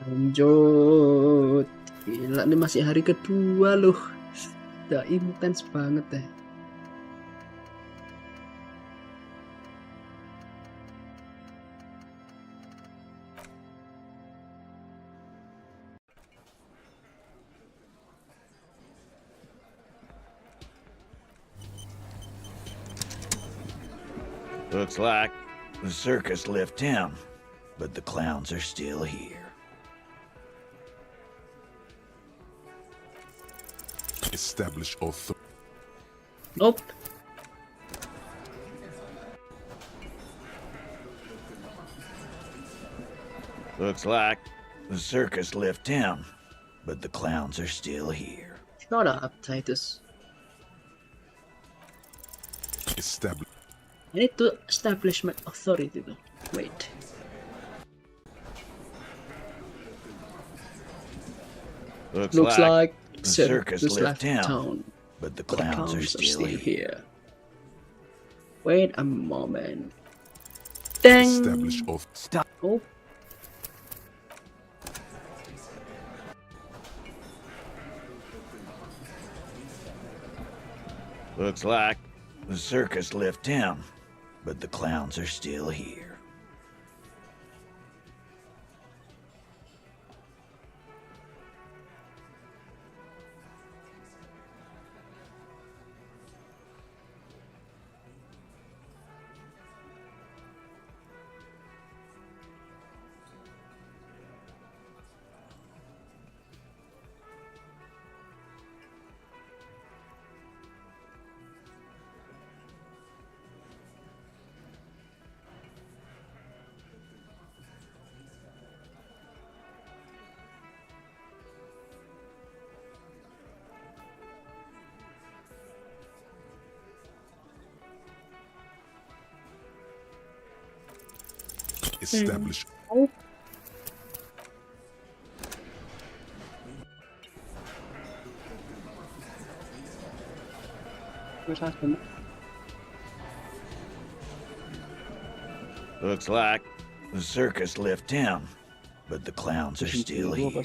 Lanjut. Gila, ini masih hari kedua loh. Udah intens banget deh. Looks like the circus left town, but the clowns are still here. Establish authority. Nope. Looks like the circus left town, but the clowns are still here. Shut up, Titus. Establish. I need to establish my authority though. Wait. Looks like the circus left town, but the but the clowns are still here. Wait a moment. Dang. Establish authority. Stop. Oh. Looks like the circus left town, but the clowns are still here. Establish. Oh. What happened? Looks like the circus left town, but the clowns are still here.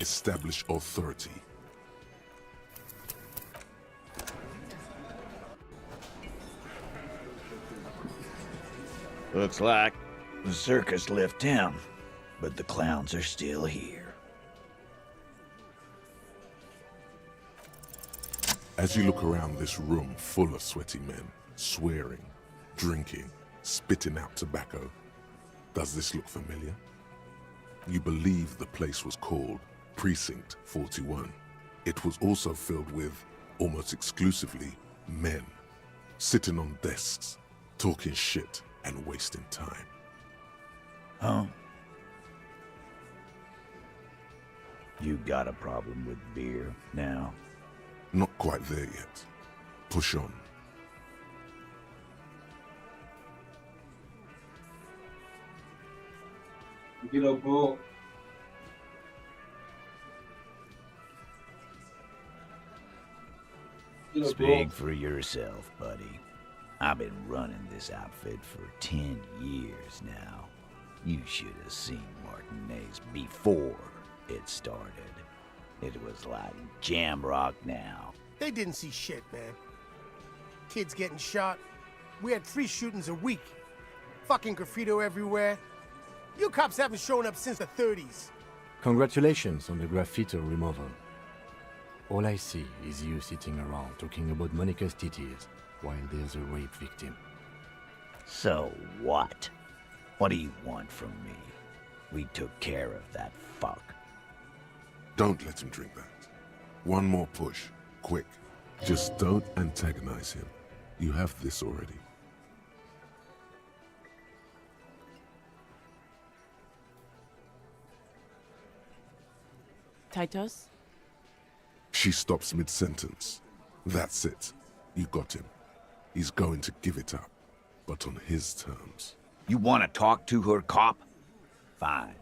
Establish authority. Looks like the circus left town, but the clowns are still here. As you look around this room full of sweaty men, swearing, drinking, spitting out tobacco, does this look familiar? You believe the place was called Precinct 41. It was also filled with, almost exclusively, men, sitting on desks, talking shit and wasting time. Huh? You got a problem with beer now? Not quite there yet. Push on. Speak for yourself, buddy. I've been running this outfit for 10 years now. You should have seen Martinez before it started. It was like jam rock now. They didn't see shit, man. Kids getting shot. We had 3 shootings a week. Fucking graffito everywhere. You cops haven't shown up since the 30s. Congratulations on the graffito removal. All I see is you sitting around talking about Monica's titties while there's a rape victim. So what? What do you want from me? We took care of that fuck. Don't let him drink that. One more push. Quick. Just don't antagonize him. You have this already. Titus? She stops mid-sentence. That's it. You got him. He's going to give it up, but on his terms. You want to talk to her, cop? Fine.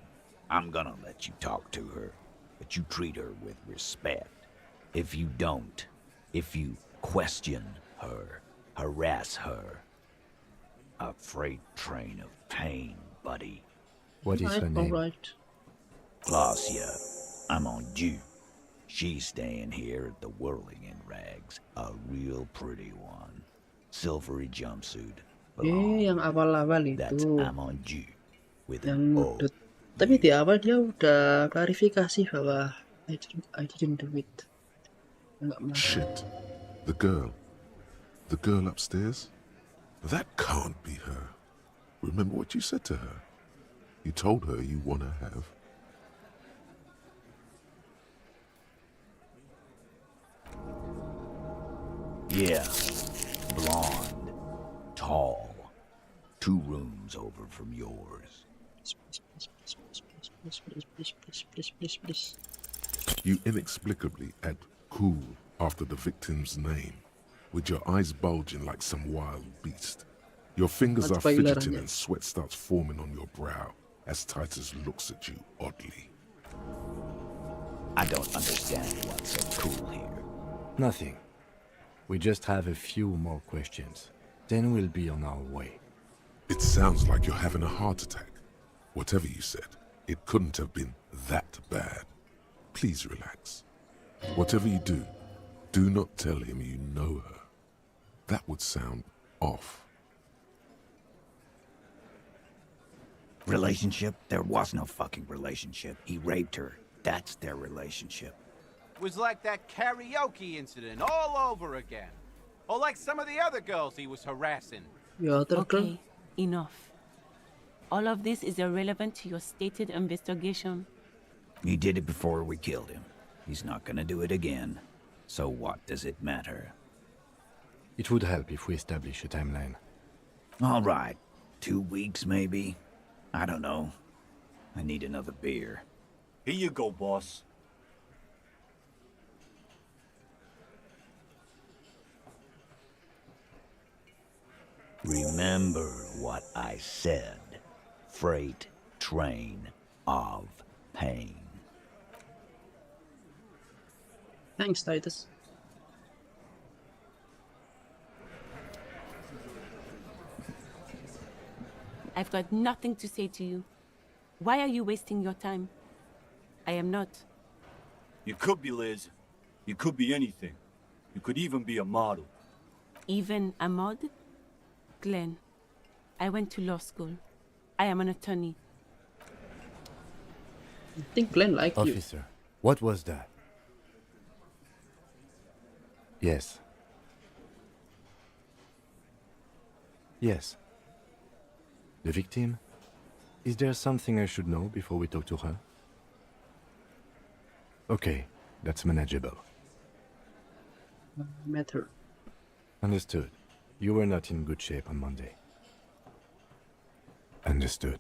I'm gonna let you talk to her, but you treat her with respect. If you don't, if you question her, harass her, A freight train of pain, buddy. What is her name? Alright. Glacia, I'm on due. She's staying here at the Whirling in Rags, a real pretty one. Silvery jumpsuit. Yang awal-awal That's itu, I'm on due with yang an O. nudut. Tapi di awal dia udah klarifikasi bahwa I didn't do it. Enggak mau. Shit. The girl upstairs? That can't be her. Remember what you said to her? You told her you want to have. Yeah, blonde, tall, 2 rooms over from yours. Please. You inexplicably add cool after the victim's name, with your eyes bulging like some wild beast. Your fingers are fidgeting and sweat starts forming on your brow as Titus looks at you oddly. I don't understand what's so cool here. Nothing. We just have a few more questions. Then we'll be on our way. It sounds like you're having a heart attack. Whatever you said, it couldn't have been that bad. Please relax. Whatever you do, do not tell him you know her. That would sound off. Relationship? There was no fucking relationship. He raped her. That's their relationship. Was like that karaoke incident all over again. Or like some of the other girls he was harassing. Okay, enough. All of this is irrelevant to your stated investigation. He did it before we killed him. He's not gonna do it again. So what does it matter? It would help if we establish a timeline. All right. 2 weeks, maybe? I don't know. I need another beer. Here you go, boss. Remember what I said. Freight train of pain. Thanks, Titus. I've got nothing to say to you. Why are you wasting your time? I am not. You could be Liz. You could be anything. You could even be a model. Even a mod? Glenn, I went to law school. I am an attorney. I think Glenn liked you. Officer, what was that? Yes. Yes. The victim? Is there something I should know before we talk to her? Okay, that's manageable. Met her. Understood. You were not in good shape on Monday. Understood.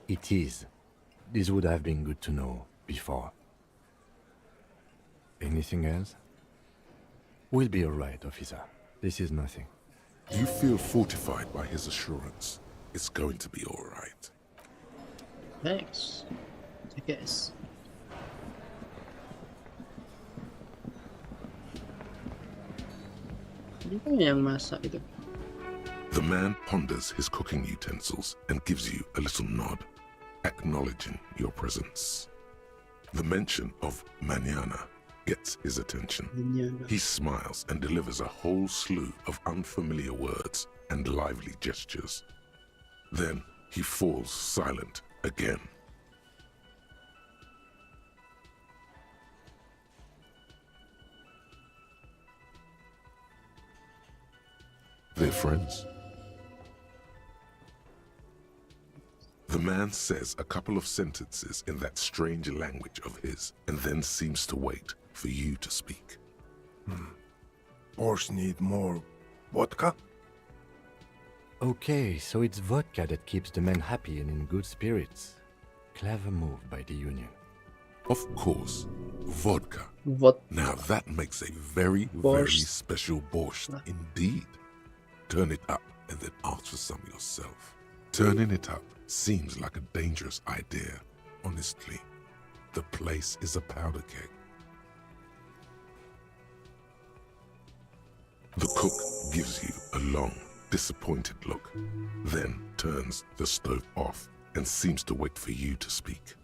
It is. This would have been good to know before. Anything else? We'll be alright, officer. This is nothing. You feel fortified by his assurance. It's going to be all right. Thanks. I guess. Dia yang masak itu. The man ponders his cooking utensils and gives you a little nod, acknowledging your presence. The mention of mañana gets his attention. He smiles and delivers a whole slew of unfamiliar words and lively gestures. Then he falls silent again. They're friends. The man says a couple of sentences in that strange language of his and then seems to wait for you to speak. Boss need more vodka? Okay, so it's vodka that keeps the men happy and in good spirits. Clever move by the Union. Of course, vodka. What? Now that makes a very, very special borscht indeed. Turn it up and then ask for some yourself. Turning it up seems like a dangerous idea, honestly. The place is a powder keg. The cook gives you a long, disappointed look, then turns the stove off and seems to wait for you to speak.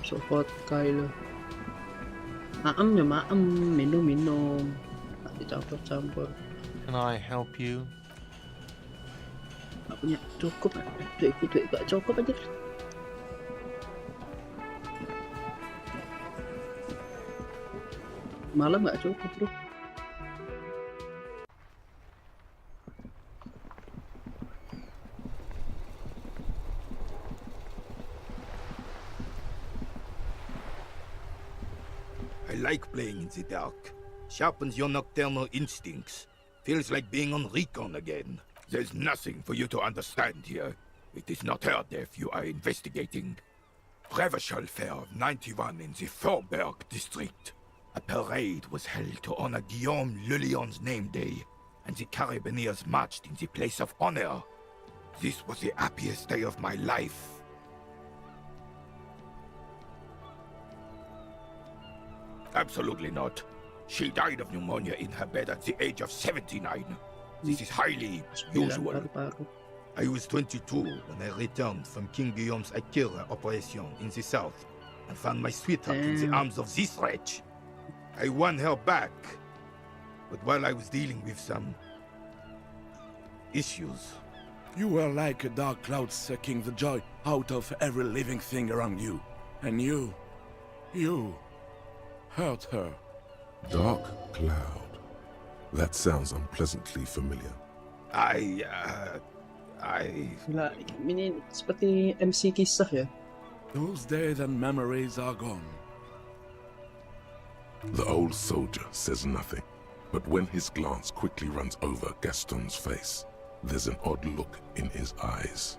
So vodka lo. Maem ya maem, minum. Nggak dicampur-campur. Can I help you? Nggak punya cukup, duit gak cukup aja. Malam nggak cukup bro. I like playing in the dark. Sharpens your nocturnal instincts. Feels like being on recon again. There's nothing for you to understand here. It is not her death you are investigating. Revachol Fair of 91 in the Thorberg district. A parade was held to honor Guillaume Le Lion's name day, and the Carabineers marched in the place of honor. This was the happiest day of my life. Absolutely not. She died of pneumonia in her bed at the age of 79. This is highly usual. I was 22 when I returned from King Guillaume's Akira operation in the south and found my sweetheart in the arms of this wretch. I won her back, but while I was dealing with some issues. You were like a dark cloud sucking the joy out of every living thing around you. And you hurt her. Dark cloud. That sounds unpleasantly familiar. Gila, ini seperti MC kisah ya. Those days and memories are gone. The old soldier says nothing, but when his glance quickly runs over Gaston's face, there's an odd look in his eyes.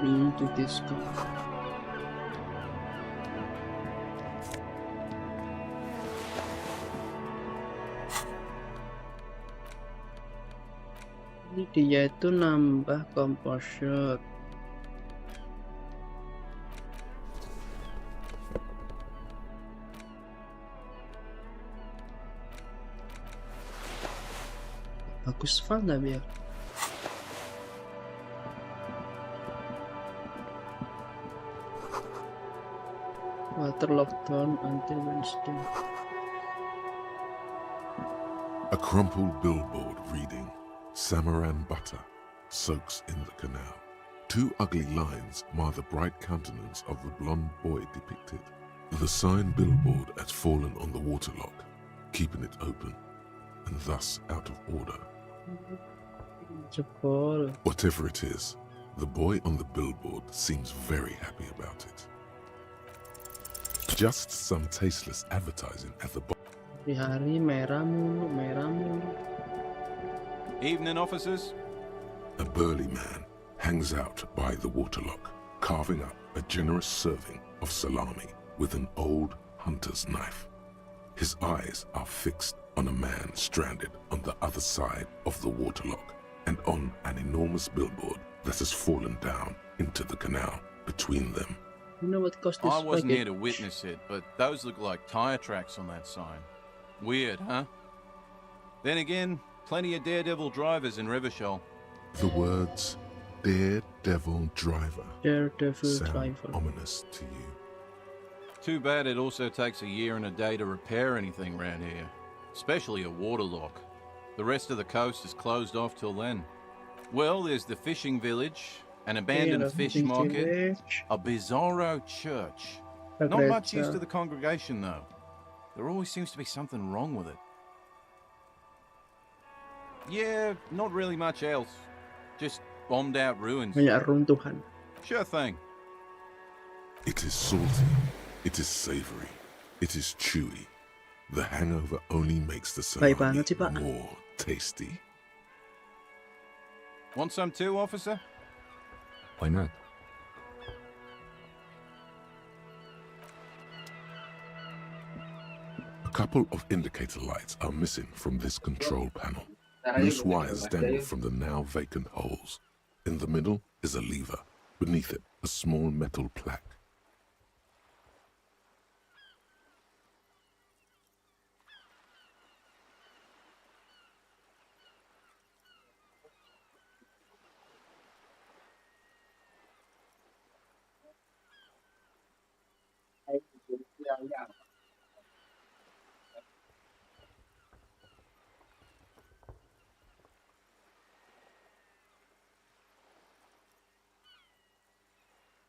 Into this car. Ini dia itu nambah composure. Bagus fun tapi ya. Water lockdown until Wednesday. A crumpled billboard reading, Samaran butter soaks in the canal. Two ugly lines mar the bright countenance of the blonde boy depicted. The sign billboard has fallen on the waterlock, keeping it open, and thus out of order. Whatever it is, the boy on the billboard seems very happy about it. Just some tasteless advertising at the bottom. Hari-hari merah mulu. Evening, officers. A burly man hangs out by the waterlock, carving up a generous serving of salami with an old hunter's knife. His eyes are fixed on a man stranded on the other side of the waterlock and on an enormous billboard that has fallen down into the canal between them. You know what cost this I wasn't package? here to witness it, but those look like tire tracks on that sign. Weird, huh? Then again, plenty of daredevil drivers in Revachol. The words Daredevil Driver Daredevil sound driver. ominous to you. Too bad it also takes a year and a day to repair anything around here, especially a waterlock. The rest of the coast is closed off till then. Well, there's the fishing village, an abandoned fish market, a bizarro church. Not much use to the congregation, though. There always seems to be something wrong with it. Yeah, not really much else. Just bombed out ruins. Banyak runtuhan. Sure thing. It is salty, it is savory, it is chewy. The hangover only makes the Baik salami banget sih, Pak. more tasty. Want some too, officer? Why not? A couple of indicator lights are missing from this control panel. Loose wires dangle from the now vacant holes. In the middle is a lever. Beneath it, a small metal plaque.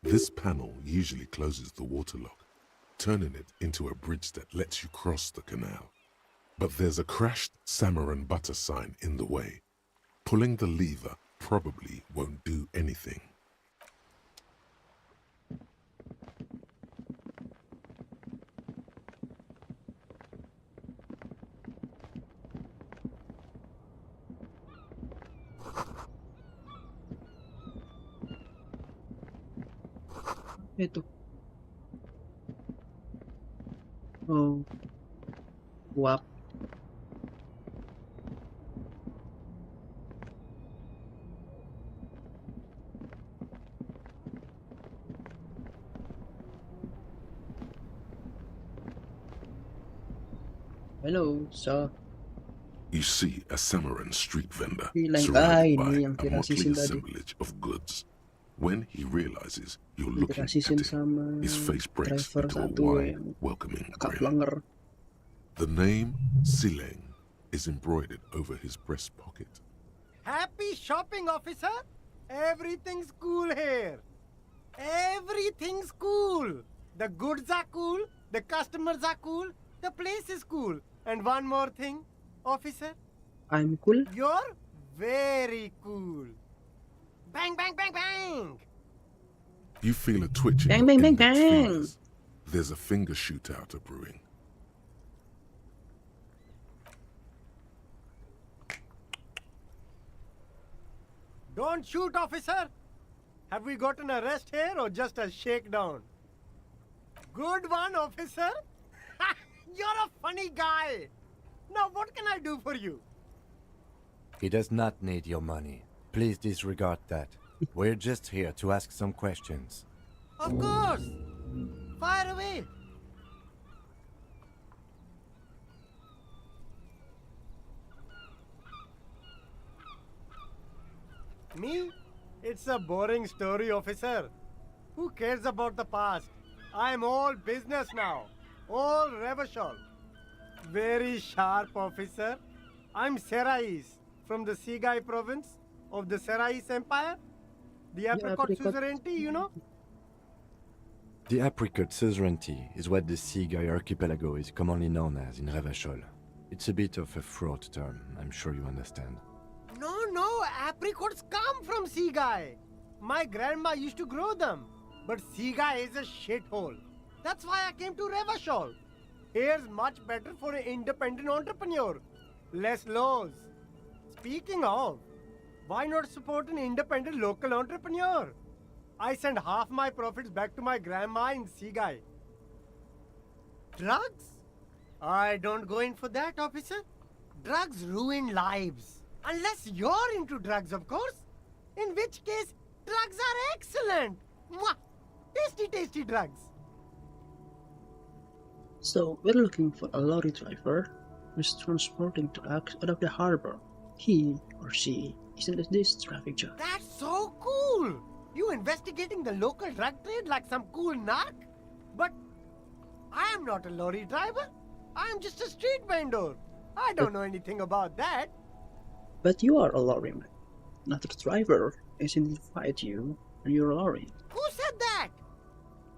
This panel usually closes the waterlock, turning it into a bridge that lets you cross the canal. But there's a crashed salmon and butter sign in the way. Pulling the lever probably won't do anything. Itu. Oh. Uap. Hello, sir. You see a Samaran street vendor Plengar surrounded by ini yang a motley dirasisin tadi. assemblage of goods. When he realizes you're looking at Dirasisin him, sama his face breaks driver into a satu wide, yang welcoming agak grin. Plenger. The name Sileng is embroidered over his breast pocket. Happy shopping, officer. Everything's cool here. Everything's cool. The goods are cool. The customers are cool. The place is cool. And one more thing, officer. I'm cool. You're very cool. Bang, bang, bang, bang. You feel a twitch in Bang, your bang, bang, index bang. fingers. There's a finger shootout brewing. Don't shoot, officer. Have we got an arrest here or just a shakedown? Good one, officer. You're a funny guy. Now, what can I do for you? He does not need your money. Please disregard that. We're just here to ask some questions. Of course. Fire away. Me? It's a boring story, officer. Who cares about the past? I'm all business now. All Revachol. Very sharp, officer. I'm Serais from the Sigai province of the Serais Empire. The apricot suzerainty, you know? The apricot suzerainty is what the Sigai archipelago is commonly known as in Revachol. It's a bit of a fraught term, I'm sure you understand. No, apricots come from Sigai. My grandma used to grow them. But Sigai is a shithole. That's why I came to Revachol. Here's much better for an independent entrepreneur. Less laws. Speaking of, why not support an independent local entrepreneur? I send half my profits back to my grandma in Sigai. Drugs? I don't go in for that, officer. Drugs ruin lives. Unless you're into drugs, of course. In which case, drugs are excellent. Mwah! Tasty, tasty drugs. So, we're looking for a lorry driver who's transporting drugs out of the harbor. He or she isn't this traffic jam. That's so cool. You investigating the local drug trade like some cool narc? But I am not a lorry driver. I am just a street vendor. I don't know anything about that. But you are a lorryman. Not the driver is identified you and your lorry. Who said that?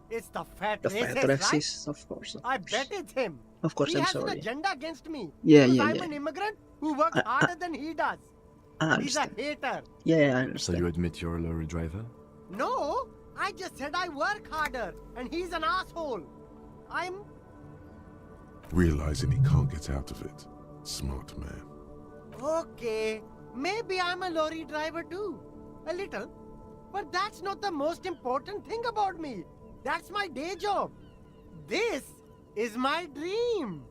It's the fat The racist, fat right? racist, of course. I bet it's him. Of course, he I'm has sorry. an agenda against me. Yeah, because yeah, I'm yeah. an immigrant who works harder than he does. I He's a understand. hater. Yeah, I So understand. you admit you're a lorry driver? No, I just said I work harder, and he's an asshole. I'm realizing he can't get out of it. Smart man. Okay, maybe I'm a lorry driver too. A little. But that's not the most important thing about me. That's my day job. This is my dream.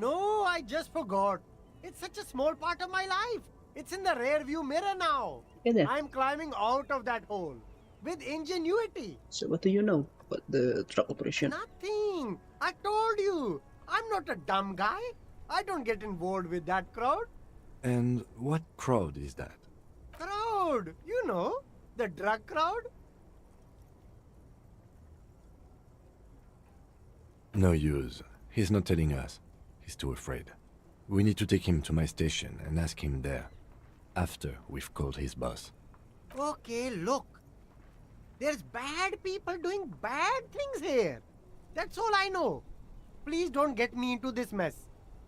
No, I just forgot. It's such a small part of my life. It's in the rear view mirror now. I'm climbing out of that hole. With ingenuity. So what do you know about the truck operation? Nothing. I told you. I'm not a dumb guy. I don't get involved with that crowd. And what crowd is that? Crowd. You know, the drug crowd. No use. He's not telling us. He's too afraid. We need to take him to my station and ask him there. After we've called his boss. Okay, look. There's bad people doing bad things here. That's all I know. Please don't get me into this mess.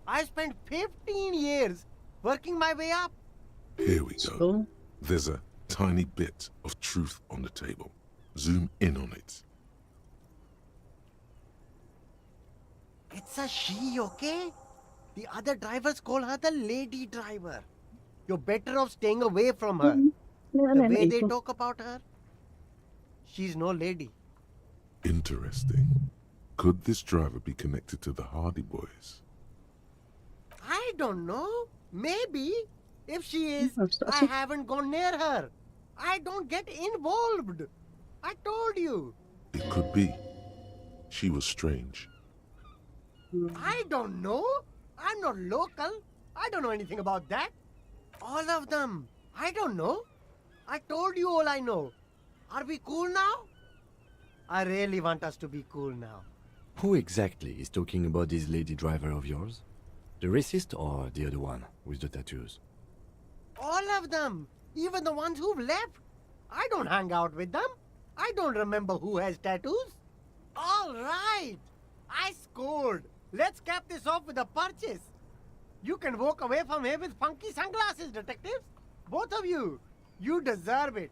I spent 15 years working my way up. Here we go. So, There's a tiny bit of truth on the table. Zoom in on it. It's a she, okay? The other drivers call her the lady driver. You're better off staying away from her. The way they talk about her, she's no lady. Interesting. Could this driver be connected to the Hardy Boys? I don't know. Maybe. If she is, I haven't gone near her. I don't get involved. I told you. It could be. She was strange. I don't know. I'm not local. I don't know anything about that. All of them. I don't know. I told you all I know. Are we cool now? I really want us to be cool now. Who exactly is talking about this lady driver of yours? The racist or the other one with the tattoos? All of them. Even the ones who've left. I don't hang out with them. I don't remember who has tattoos. All right. I scored. Let's cap this off with a purchase. You can walk away from here with funky sunglasses, detectives. Both of you. You deserve it.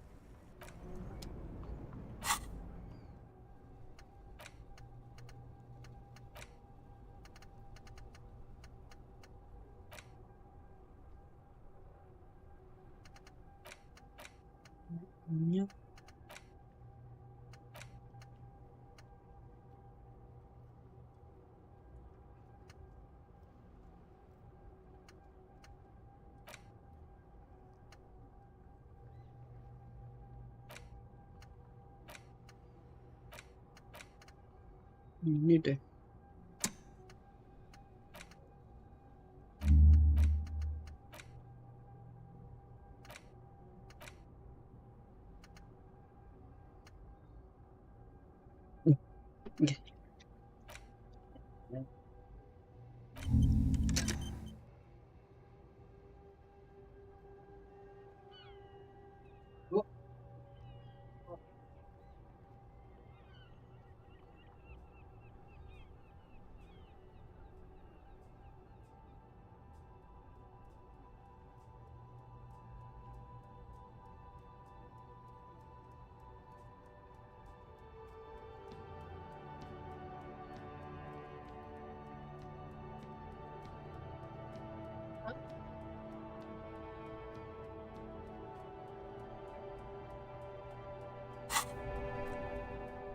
Yep. Ini deh.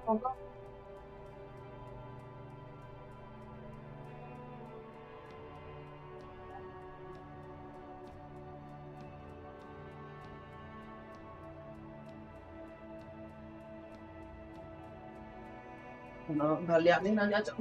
Oke. Nggak liatin nanti aja.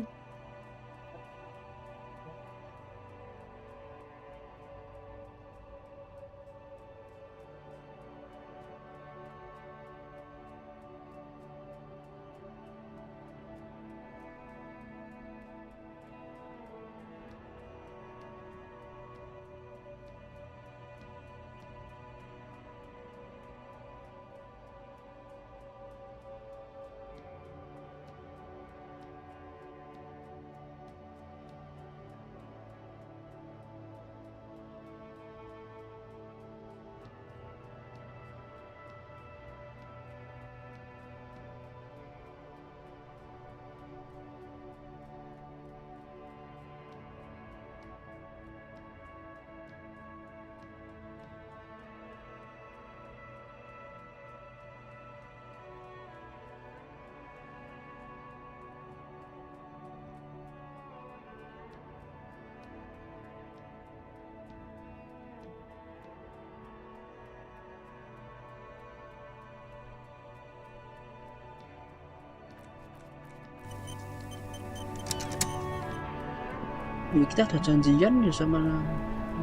Kita ada janjian ya sama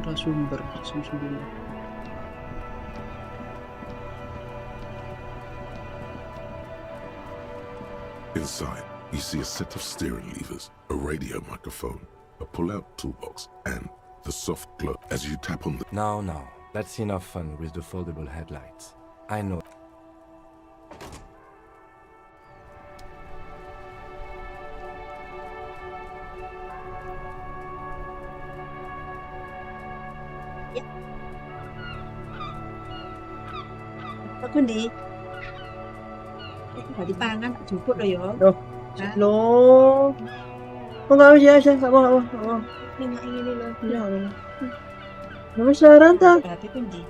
narasumber sebelumnya. Inside, you see a set of steering levers, a radio microphone, a pull-out toolbox, and the soft glow as you tap on the... No, that's enough fun with the foldable headlights. I know. Aku di. Di pangan jemput lo yo. Loh. Oh nggak bisa, nggak mau. Ini ini lo. Ya. Nama saran tak? Berarti pun di.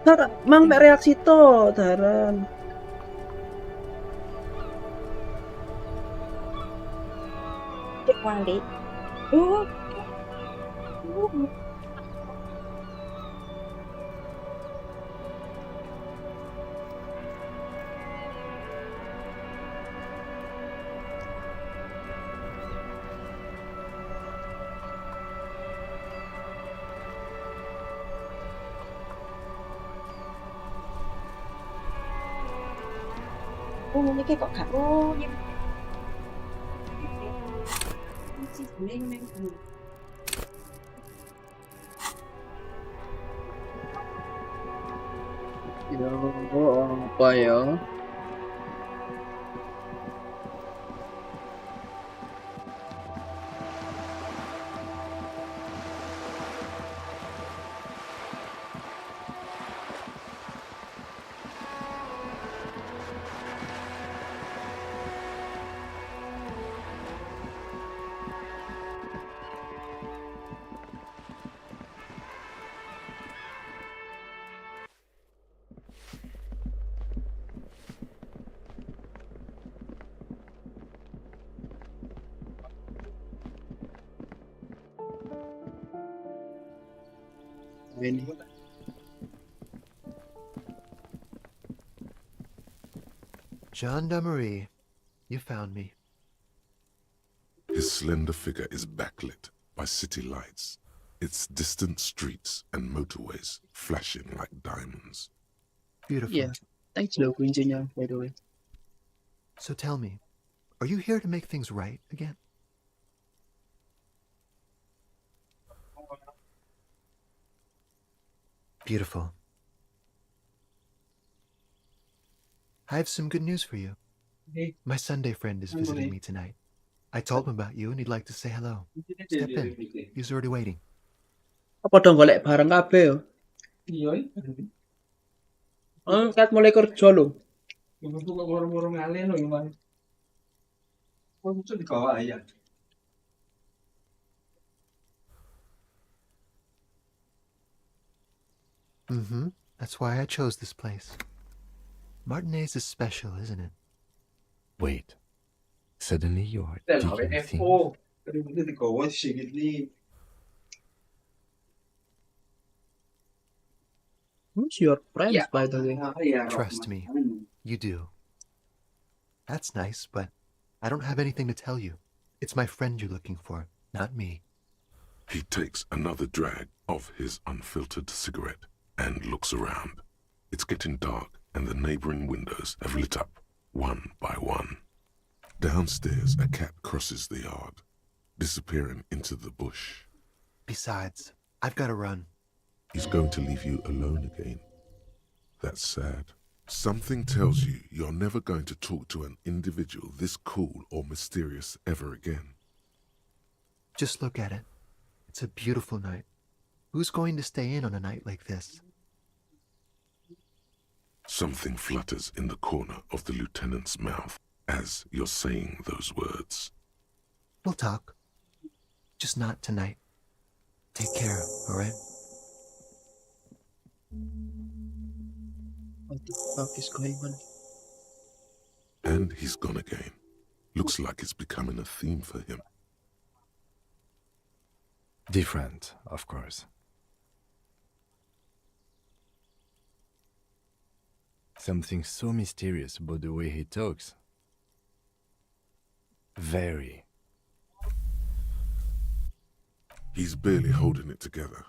Tak, mang mek reaksi to, daran. Cek wali. Ini kayak kok gak yang si Bleng dulu. Ya, apa ya? Ini. Gendarmerie, you found me. His slender figure is backlit by city lights, its distant streets and motorways flashing like diamonds. Beautiful. Yeah, thanks loh kuncinya, by the way. So tell me, are you here to make things right again? Beautiful. I have some good news for you. My Sunday friend is visiting me tonight. I told him about you and he'd like to say hello. Step in. He's already waiting. Apa dong golek bareng kabeh yo? Iya. Kat mulai kerja lho. Ibu kok ngurung-ngurung ngalih lho gimana? Kok itu dibawa ya? That's why I chose this place. Martinez is special, isn't it? Wait. Suddenly you are digging things. Who's your friends, by the way? Trust me, you do. That's nice, but I don't have anything to tell you. It's my friend you're looking for, not me. He takes another drag of his unfiltered cigarette and looks around. It's getting dark and the neighboring windows have lit up one by one. Downstairs, a cat crosses the yard, disappearing into the bush. Besides, I've got to run. He's going to leave you alone again. That's sad. Something tells you you're never going to talk to an individual this cool or mysterious ever again. Just look at it. It's a beautiful night. Who's going to stay in on a night like this? Something flutters in the corner of the lieutenant's mouth as you're saying those words. We'll talk. Just not tonight. Take care, all right? What the fuck is going on? And he's gone again. Looks like it's becoming a theme for him. Different, of course. Something so mysterious about the way he talks. Very. He's barely holding it together.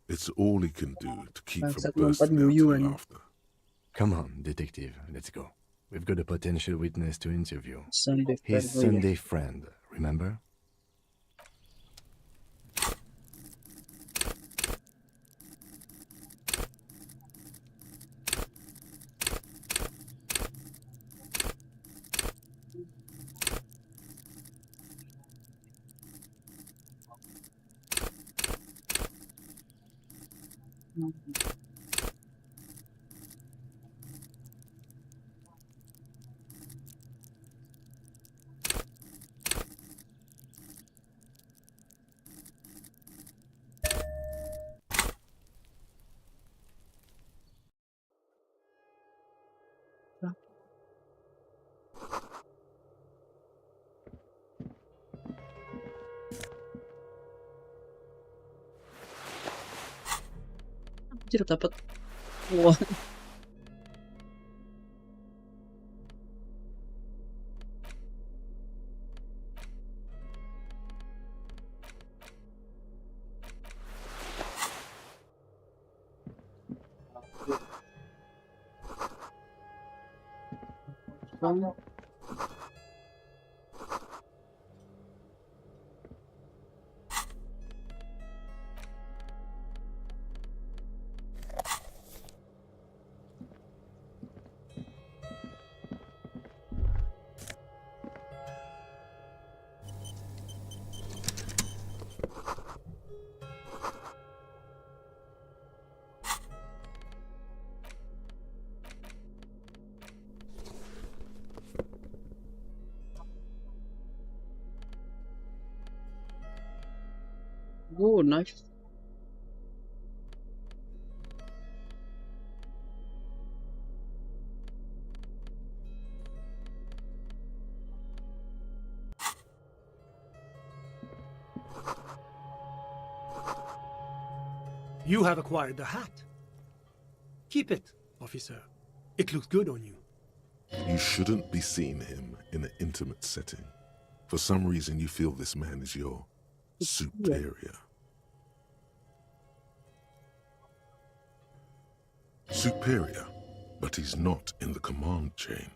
It's all he can do to keep from Bangsat bursting lompat out in nguyuan. laughter. Come on, detective, let's go. We've got a potential witness to interview. Sunday His friend. Oh, yeah. Sunday friend, remember? Anjir dapat. Wah. Oh, nice. You have acquired the hat. Keep it, officer. It looks good on you. You shouldn't be seeing him in an intimate setting. For some reason, you feel this man is your superior. Superior, but he's not in the command chain.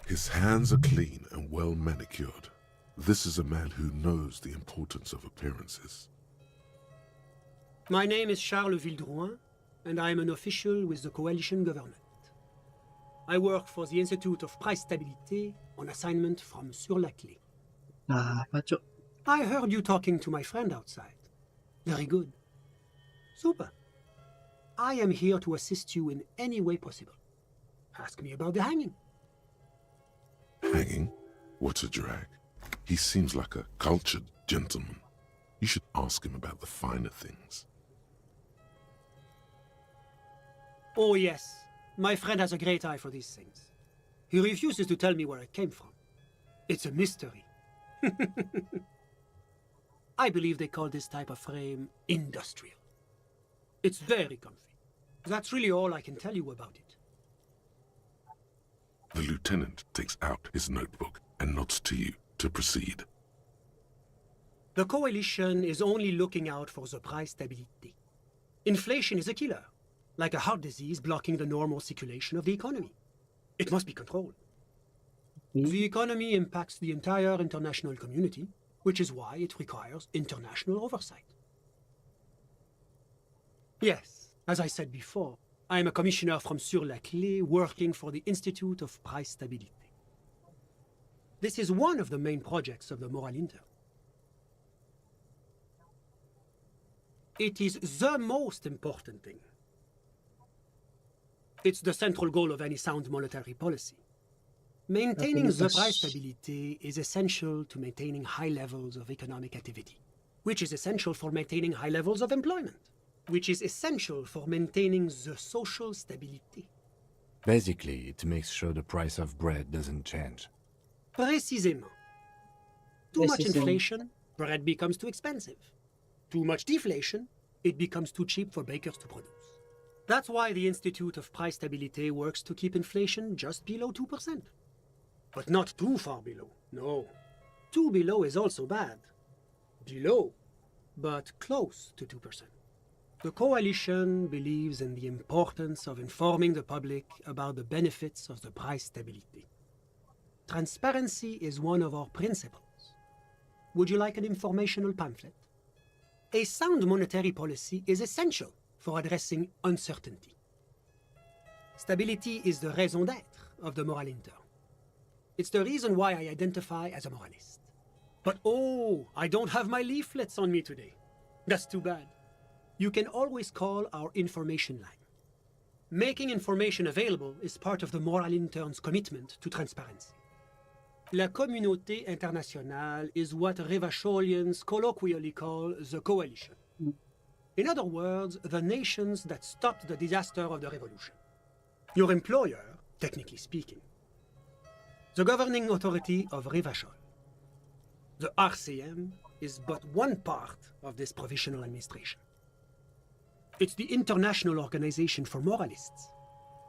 His hands are clean and well manicured. This is a man who knows the importance of appearances. My name is Charles Vildrouin, and I am an official with the coalition government. I work for the Institute of Price Stabilité on assignment from Sur-la-Clé. I heard you talking to my friend outside. Very good. Super. I am here to assist you in any way possible. Ask me about the hanging. Hanging? What a drag. He seems like a cultured gentleman. You should ask him about the finer things. Oh yes, my friend has a great eye for these things. He refuses to tell me where it came from. It's a mystery. I believe they call this type of frame industrial. It's very comfy. That's really all I can tell you about it. The lieutenant takes out his notebook and nods to you to proceed. The coalition is only looking out for the price stability. Inflation is a killer, like a heart disease blocking the normal circulation of the economy. It must be controlled. The economy impacts the entire international community, which is why it requires international oversight. Yes, as I said before, I am a commissioner from Sur-la-Clé working for the Institute of Price Stabilité. This is one of the main projects of the Moral Inter. It is the most important thing. It's the central goal of any sound monetary policy. Maintaining the price stability is essential to maintaining high levels of economic activity, which is essential for maintaining high levels of employment, which is essential for maintaining the social stability. Basically, it makes sure the price of bread doesn't change. Précisément. Too much inflation, bread becomes too expensive. Too much deflation, it becomes too cheap for bakers to produce. That's why the Institute of Price Stability works to keep inflation just below 2%. But not too far below, no. Too below is also bad. Below, but close to 2%. The Coalition believes in the importance of informing the public about the benefits of the price stability. Transparency is one of our principles. Would you like an informational pamphlet? A sound monetary policy is essential for addressing uncertainty. Stability is the raison d'être of the moral intern. It's the reason why I identify as a moralist. But oh, I don't have my leaflets on me today. That's too bad. You can always call our information line. Making information available is part of the moral intern's commitment to transparency. La communauté internationale is what Revacholians colloquially call the Coalition. In other words, the nations that stopped the disaster of the revolution. Your employer, technically speaking. The governing authority of Revachol. The RCM is but one part of this provisional administration. It's the International Organization for Moralists,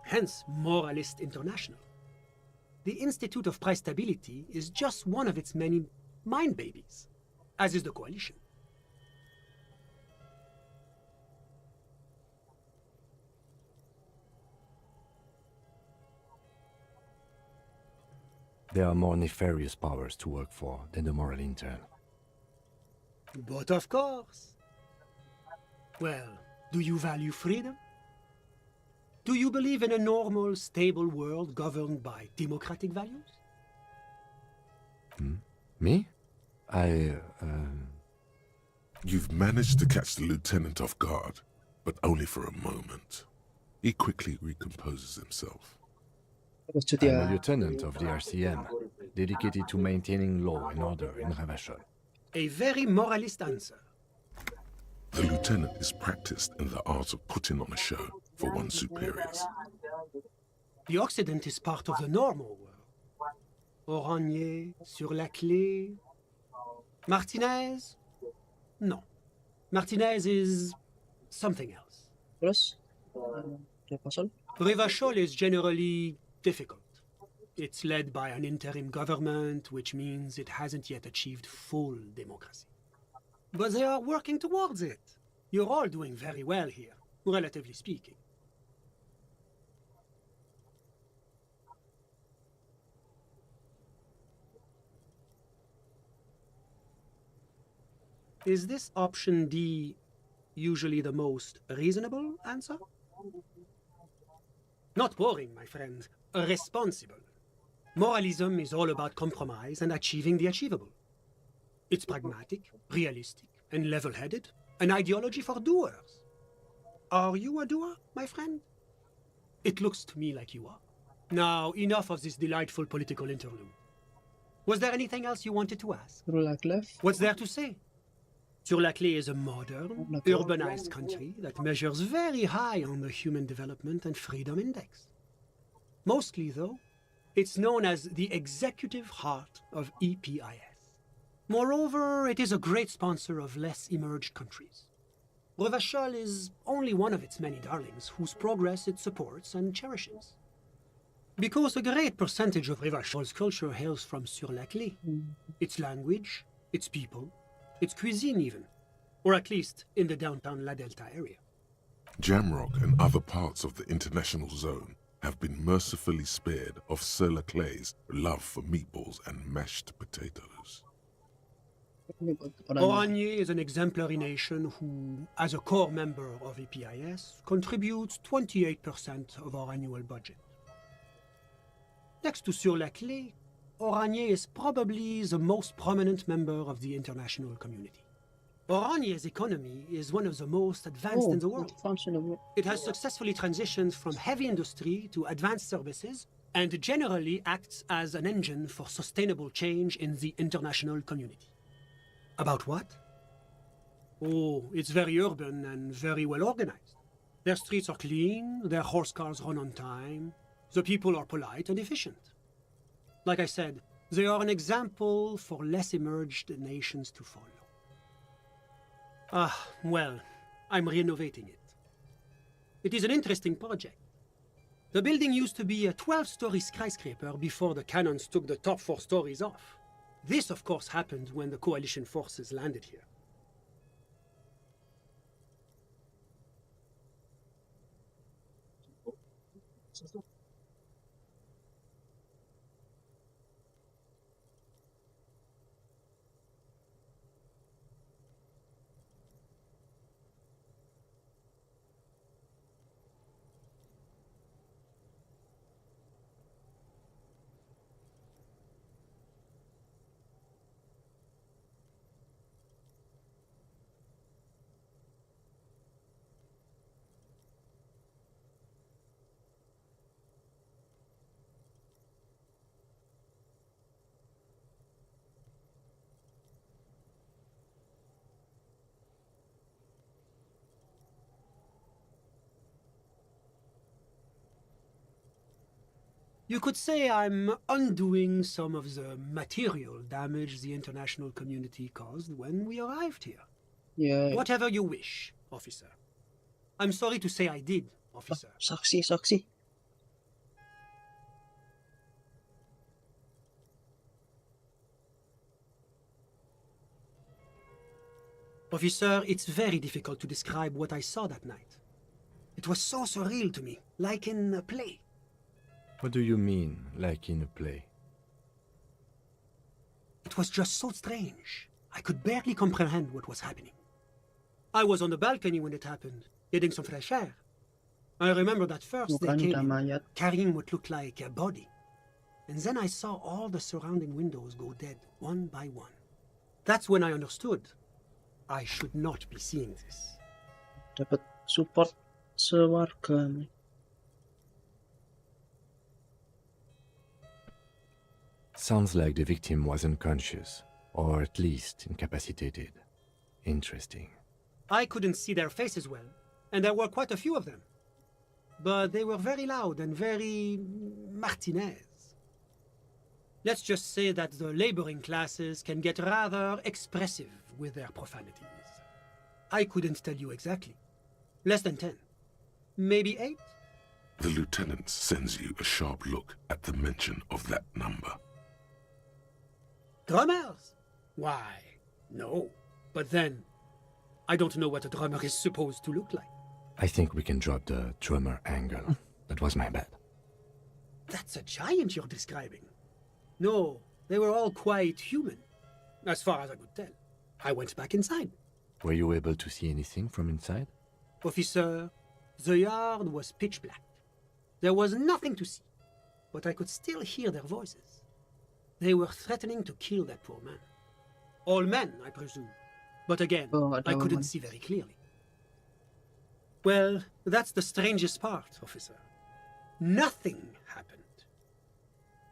hence Moralist International. The Institute of Price Stability is just one of its many mind babies, as is the Coalition. There are more nefarious powers to work for than the moral intern. But of course. Well, do you value freedom? Do you believe in a normal, stable world governed by democratic values? Me? You've managed to catch the lieutenant off guard, but only for a moment. He quickly recomposes himself. I'm a lieutenant of the RCM, dedicated to maintaining law and order in Revachol. A very moralist answer. The lieutenant is practiced in the art of putting on a show for one's superiors. The Occident is part of the normal world. Oranje, sur la clé. Martinez? No. Martinez is something else. Revachol is generally difficult. It's led by an interim government, which means it hasn't yet achieved full democracy. But they are working towards it. You're all doing very well here, relatively speaking. Is this option D usually the most reasonable answer? Not boring, my friend. Responsible. Moralism is all about compromise and achieving the achievable. It's pragmatic, realistic, and level-headed. An ideology for doers. Are you a doer, my friend? It looks to me like you are. Now, enough of this delightful political interlude. Was there anything else you wanted to ask? What's there to say? Sur-la-Clé is a modern, urbanized country that measures very high on the Human Development and Freedom Index. Mostly, though, it's known as the executive heart of EPIS. Moreover, it is a great sponsor of less emerged countries. Revachol is only one of its many darlings whose progress it supports and cherishes. Because a great percentage of Revachol's culture hails from Sur-la-Clé. Its language, its people, its cuisine even, or at least in the downtown La Delta area. Jamrock and other parts of the international zone have been mercifully spared of Sur-la-Clé's love for meatballs and mashed potatoes. Oranje is an exemplary nation who, as a core member of EPIS, contributes 28% of our annual budget. Next to Sur-la-Clé, Oranje is probably the most prominent member of the international community. Oranje's economy is one of the most advanced in the world. It has successfully transitioned from heavy industry to advanced services and generally acts as an engine for sustainable change in the international community. About what? Oh, it's very urban and very well organized. Their streets are clean, their horse cars run on time, the people are polite and efficient. Like I said, they are an example for less emerged nations to follow. Well, I'm renovating it. It is an interesting project. The building used to be a 12-story skyscraper before the cannons took the top 4 stories off. This, of course, happened when the coalition forces landed here. You could say I'm undoing some of the material damage the international community caused when we arrived here. Yeah. Whatever you wish, officer. I'm sorry to say I did, officer. Saksi. Officer, it's very difficult to describe what I saw that night. It was so surreal to me, like in a play. What do you mean, like in a play? It was just so strange. I could barely comprehend what was happening. I was on the balcony when it happened, getting some fresh air. I remember that first they came in, carrying what looked like a body. And then I saw all the surrounding windows go dead, one by one. That's when I understood. I should not be seeing this. Dapat support sewarga. Sounds like the victim was unconscious, or at least incapacitated. Interesting. I couldn't see their faces well, and there were quite a few of them. But they were very loud and very Martinez. Let's just say that the laboring classes can get rather expressive with their profanities. I couldn't tell you exactly. Less than 10. Maybe 8? The lieutenant sends you a sharp look at the mention of that number. Drummers? Why, no. But then, I don't know what a drummer is supposed to look like. I think we can drop the drummer angle. That was my bad. That's a giant you're describing. No, they were all quite human, as far as I could tell. I went back inside. Were you able to see anything from inside? Officer, the yard was pitch black. There was nothing to see, but I could still hear their voices. They were threatening to kill that poor man. All men, I presume. But again, I couldn't see very clearly. Well, that's the strangest part, officer. Nothing happened.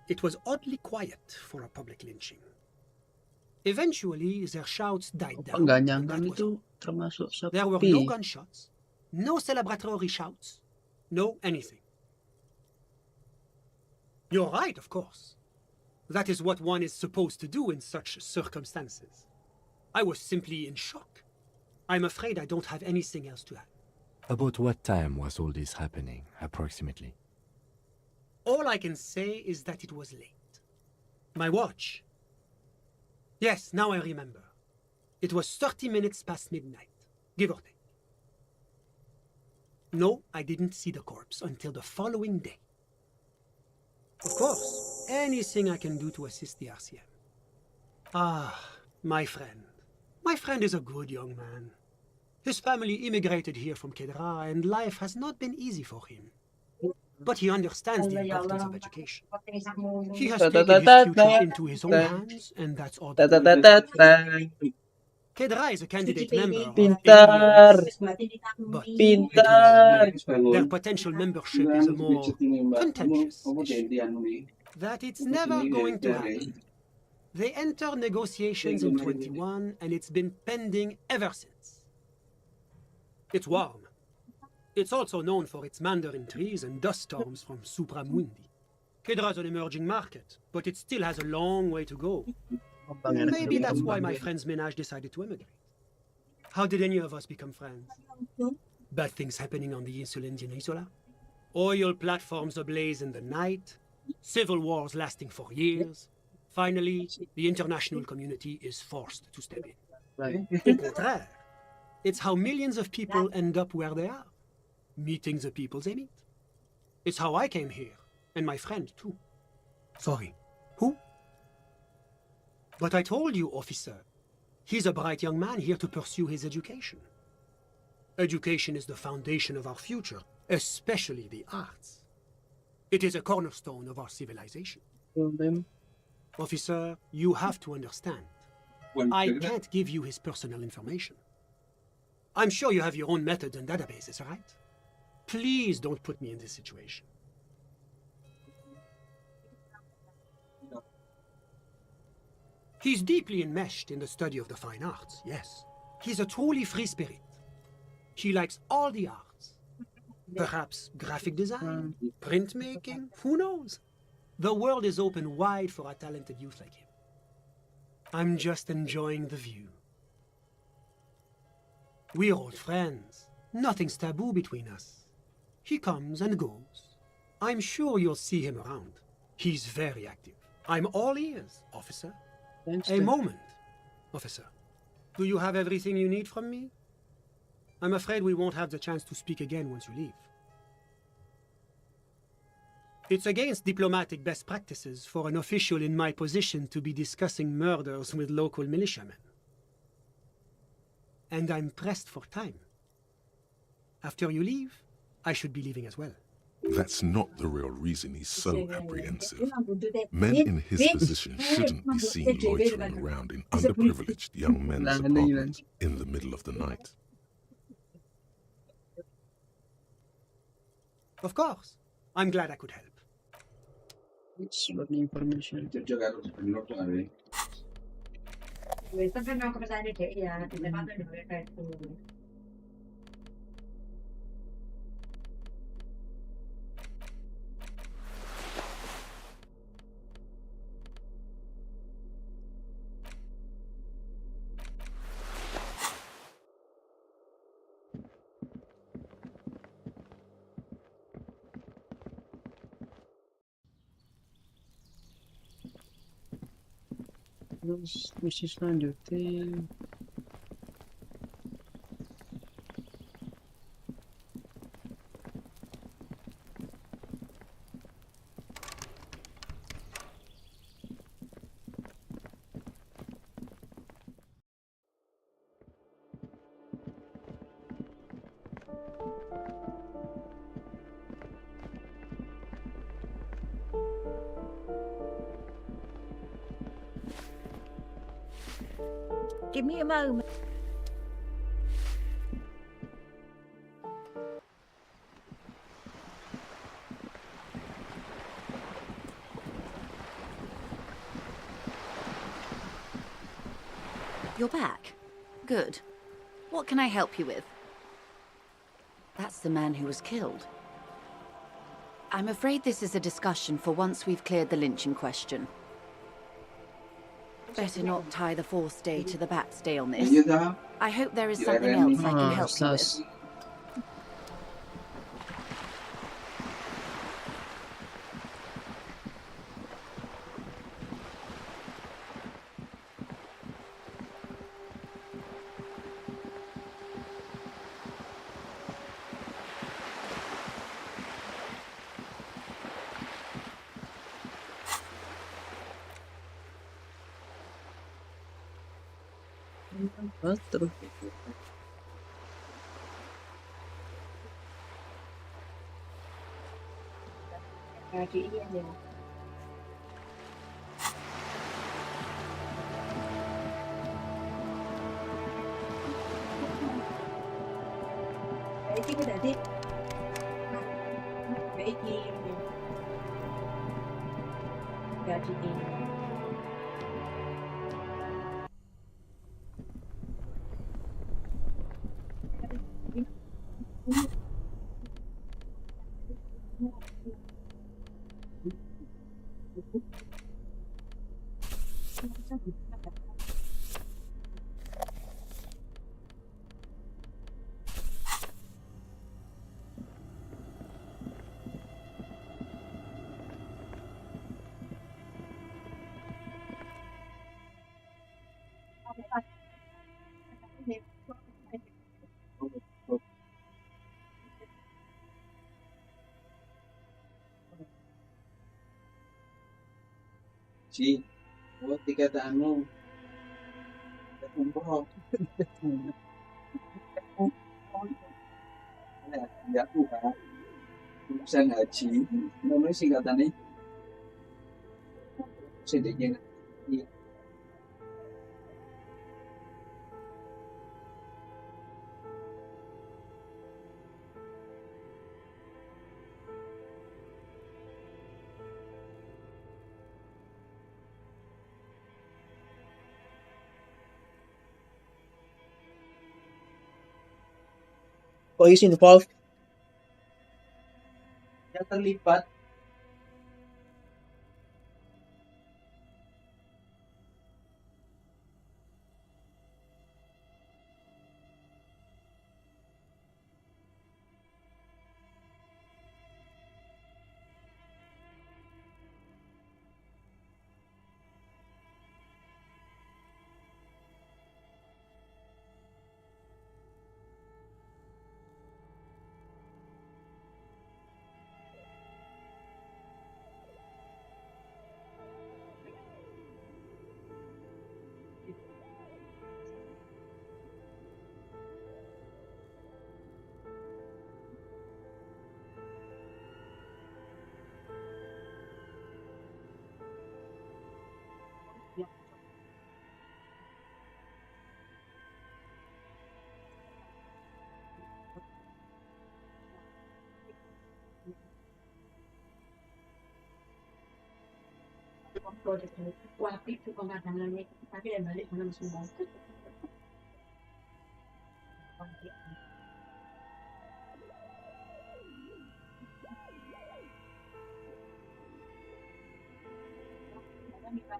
It was oddly quiet for a public lynching. Eventually, their shouts died down. There were no gunshots, no celebratory shouts, no anything. You're right, of course. That is what one is supposed to do in such circumstances. I was simply in shock. I'm afraid I don't have anything else to add. About what time was all this happening, approximately? All I can say is that it was late. My watch. Yes, now I remember. It was 30 minutes past midnight, give or take. No, I didn't see the corpse until the following day. Of course, anything I can do to assist the RCM. Ah, my friend. My friend is a good young man. His family immigrated here from Kedra, and life has not been easy for him. But he understands the importance of education. He has taken his future into his own hands, and that's all. Kedra is a candidate member of Pintar. AES, but it is their potential membership is a more contentious issue that it's never going to happen. They entered negotiations in 21, and it's been pending ever since. It's warm. It's also known for its mandarin trees and dust storms from Supramundi. Kedra's an emerging market, but it still has a long way to go. Maybe that's why my friend's menage decided to emigrate. How did any of us become friends? Bad things happening on the Insulindian Isola? Oil platforms ablaze in the night? Civil wars lasting for years? Finally, the international community is forced to step in. Au contraire, it's how millions of people end up where they are, meeting the people they meet. It's how I came here, and my friend too. Sorry, who? But I told you, officer, he's a bright young man here to pursue his education. Education is the foundation of our future, especially the arts. It is a cornerstone of our civilization. Officer, you have to understand. I can't give you his personal information. I'm sure you have your own methods and databases, right? Please don't put me in this situation. He's deeply enmeshed in the study of the fine arts, yes. He's a truly free spirit. He likes all the arts. Perhaps graphic design, printmaking, who knows? The world is open wide for a talented youth like him. I'm just enjoying the view. We're old friends. Nothing's taboo between us. He comes and goes. I'm sure you'll see him around. He's very active. I'm all ears, officer. A moment, officer. Do you have everything you need from me? I'm afraid we won't have the chance to speak again once you leave. It's against diplomatic best practices for an official in my position to be discussing murders with local militiamen. And I'm pressed for time. After you leave, I should be leaving as well. That's not the real reason he's so apprehensive. Men in his position shouldn't be seen loitering around in underprivileged young men's apartments in the middle of the night. Of course. I'm glad I could help. It's about the information. Terus misi selanjutnya Give me a moment. You're back. Good. What can I help you with? That's the man who was killed. I'm afraid this is a discussion for once we've cleared the lynching question. Better not tie the fourth day to the bat's day on this. I hope there is something else I can help you with. Terus Kaki ini aja. Iki ku dadi iki gaji ini. Ci, oh dikataanmu umroh. Ya Tuhan, urusan haji, nono singkatannya sedikit. Who is involved? Yang terlibat. Project ini wajib itu pemagangannya tapi dan balik mana semua.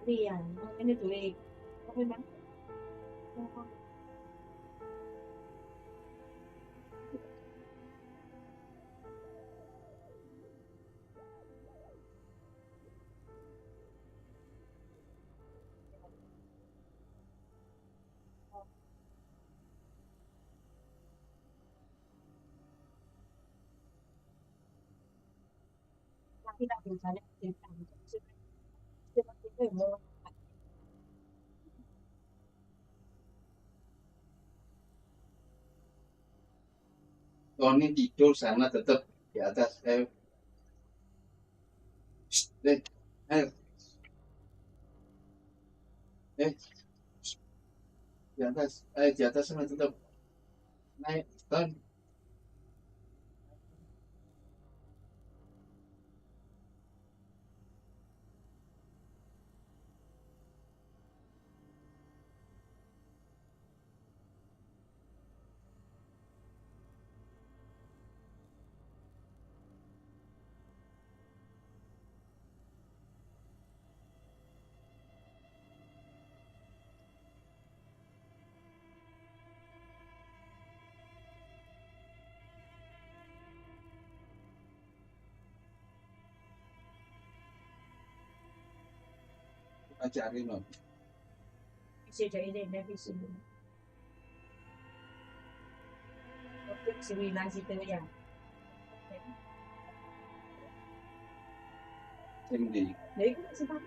Iya, ini tuh tapi bang. Tidak biasanya seperti itu mau Tony tidur sana tetap di atas. Eh, di atas. Di atas sana tetap naik. Ton. Kita cari non. bisa jadi dari sini. Untuk simulasi itu ya. Sini. Jadi kita sempat.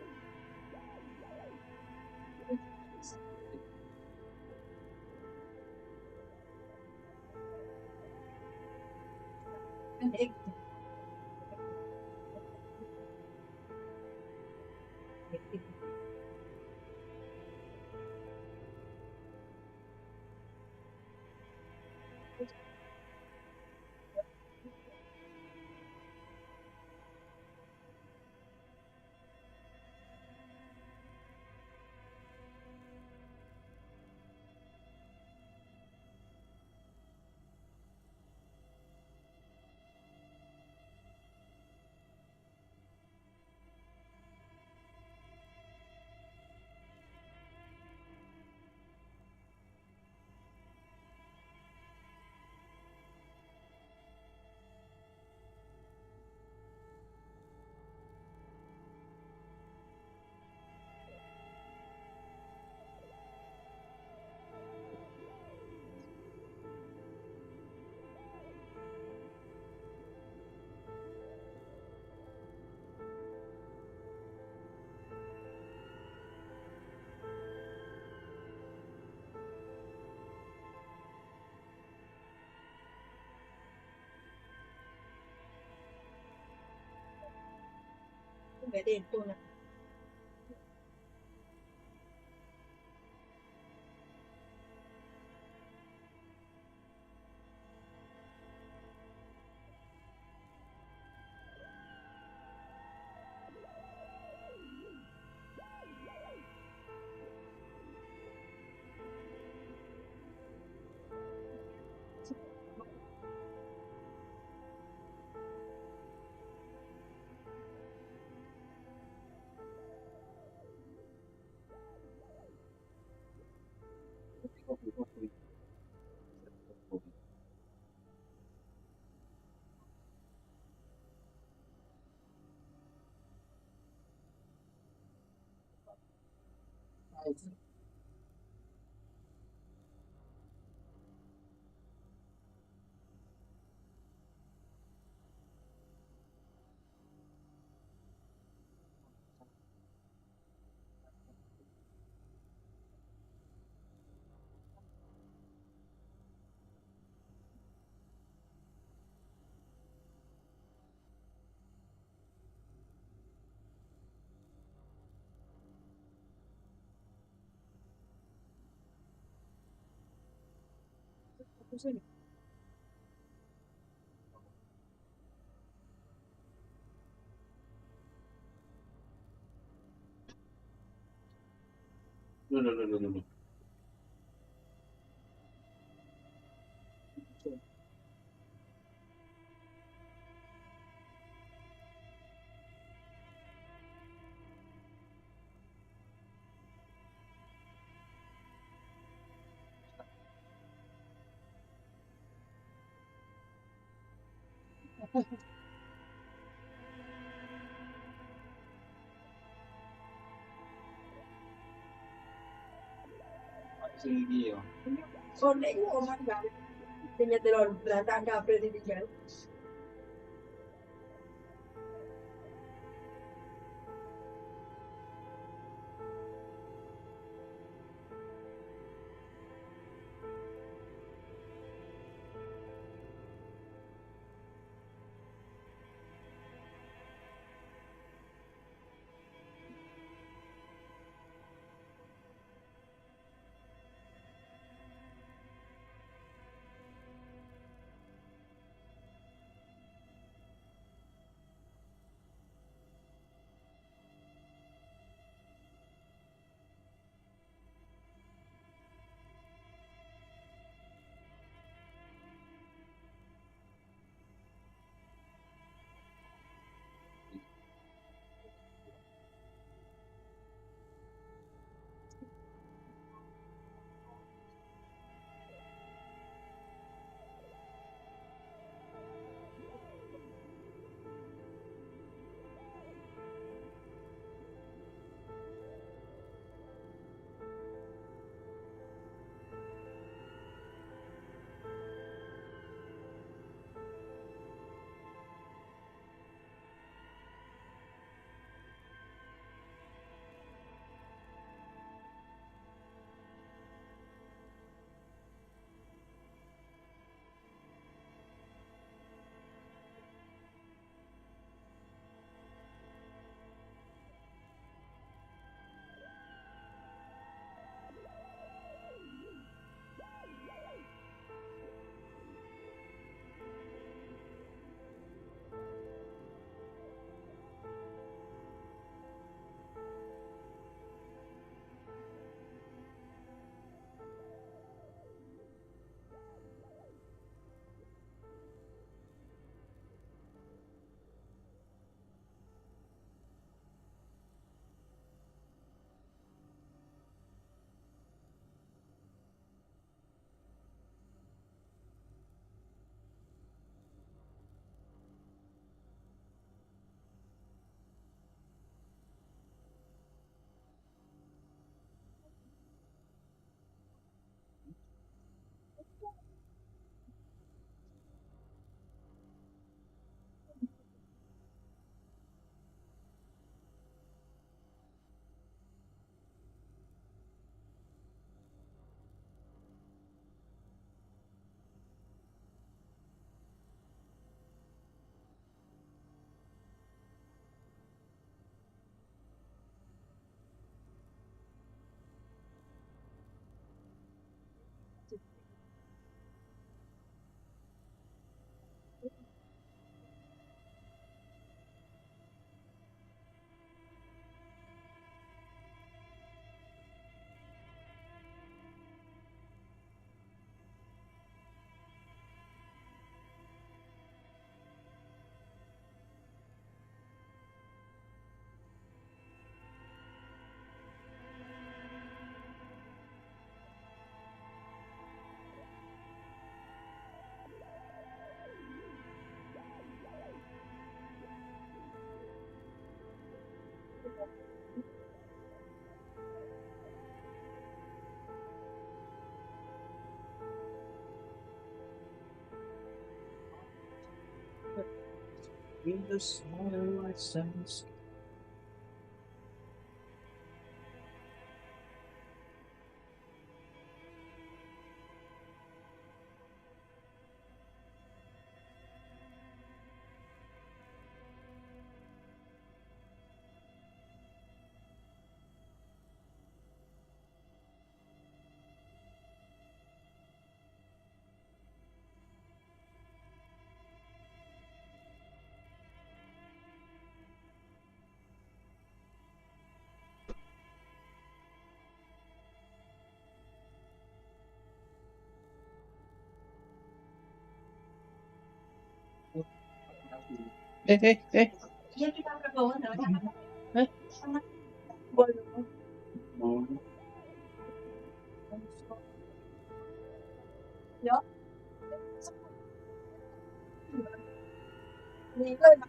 è detto una No. Sedih. Con lẽ ngộ mà bạn thì nhà tôi là đang gặp rồi thì giờ In the sunlight sense. Eh. Iya kita ke bawah nggak? Eh. Ya. Nghỉ ngơi mà.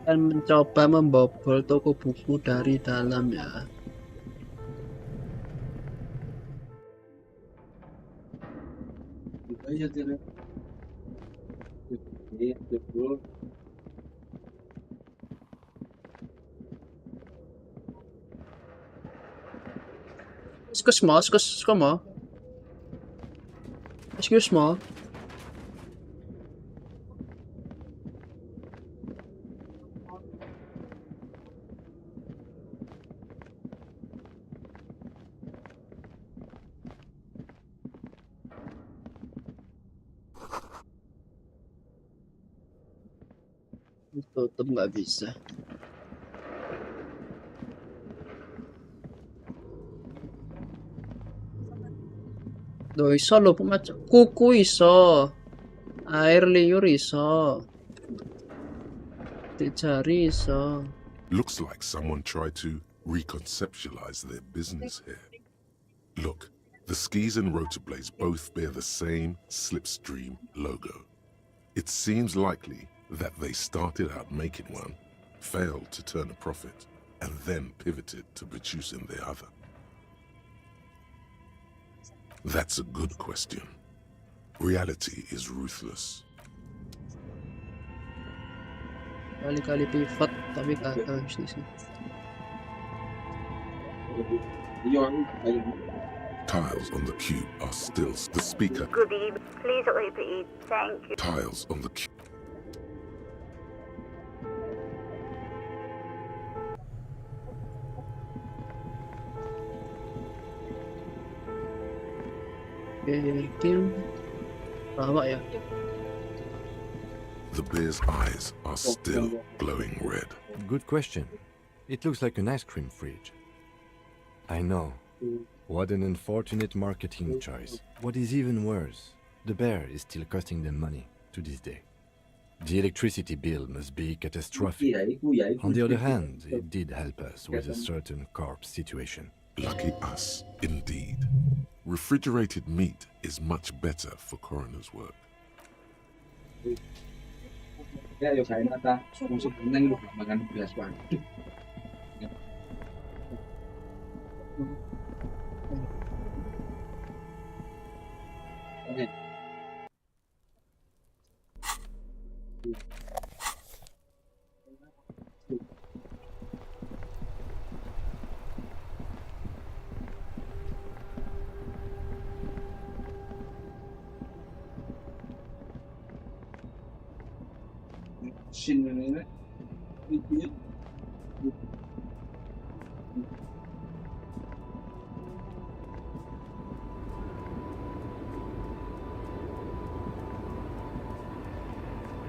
Dan mencoba membobol toko buku dari dalam ya. Excuse me. Tutup nggak bisa. Loh iso lho kuku iso. Air liur iso. Jari iso. Looks like someone tried to reconceptualize their business here. Look, the skis and rotorblades both bear the same slipstream logo. It seems likely that they started out making one, failed to turn a profit, and then pivoted to producing the other. That's a good question. Reality is ruthless. Kali-kali pivot tapi gagal bisnisnya. Tiles on the cube are still the speaker. Good evening. Please repeat. Thank you. Tiles on the cube. Bawa ya. The bear's eyes are still glowing red. Good question. It looks like an ice cream fridge. I know. What an unfortunate marketing choice. What is even worse, the bear is still costing them money to this day. The electricity bill must be catastrophic. On the other hand, it did help us with a certain corpse situation. Lucky us, indeed. Refrigerated meat is much better for coroner's work.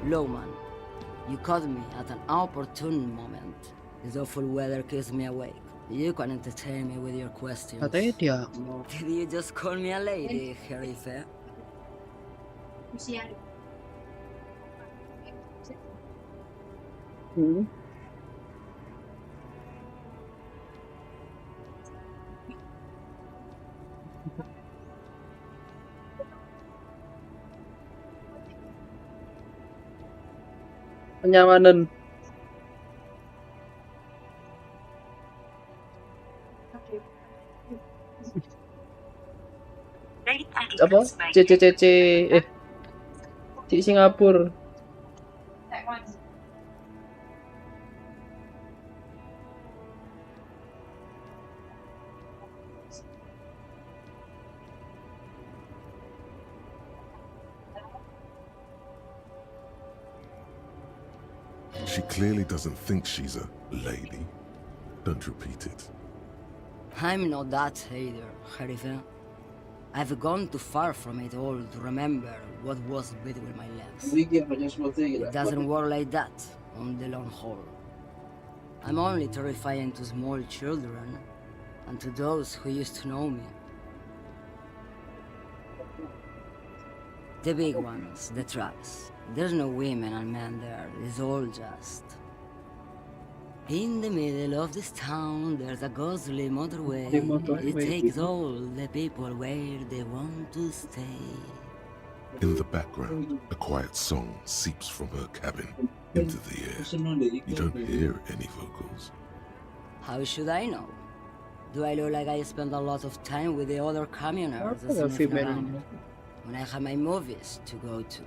Lowman, you caught me at an opportune moment. This awful weather keeps me awake. You can entertain me with your questions. Katanya dia Did you just call me a lady, Harry Fair? kenyamanan. Apa? CCCC di Singapura. She clearly doesn't think she's a lady. Don't repeat it. I'm not that either, Harife. I've gone too far from it all to remember what was between my legs. It doesn't work like that on the long haul. I'm only terrifying to small children and to those who used to know me. The big ones, the trucks. There's no women and men there, it's all just... In the middle of this town, there's a ghostly motorway. It takes all the people where they want to stay. In the background, a quiet song seeps from her cabin into the air. You don't hear any vocals. How should I know? Do I look like I spend a lot of time with the other communers sniffing around when I have my movies to go to?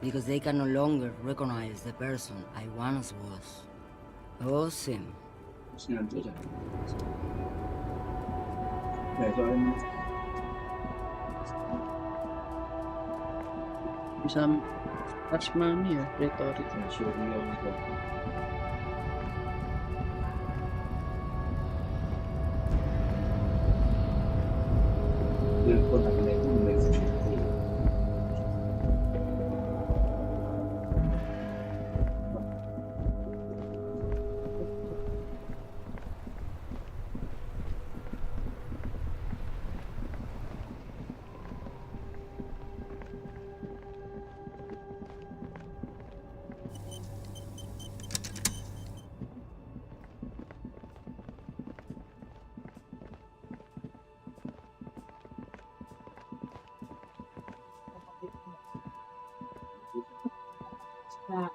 Because they can no longer recognize the person I once was. Oh, Sim. Bisa Asmani ya, retorik.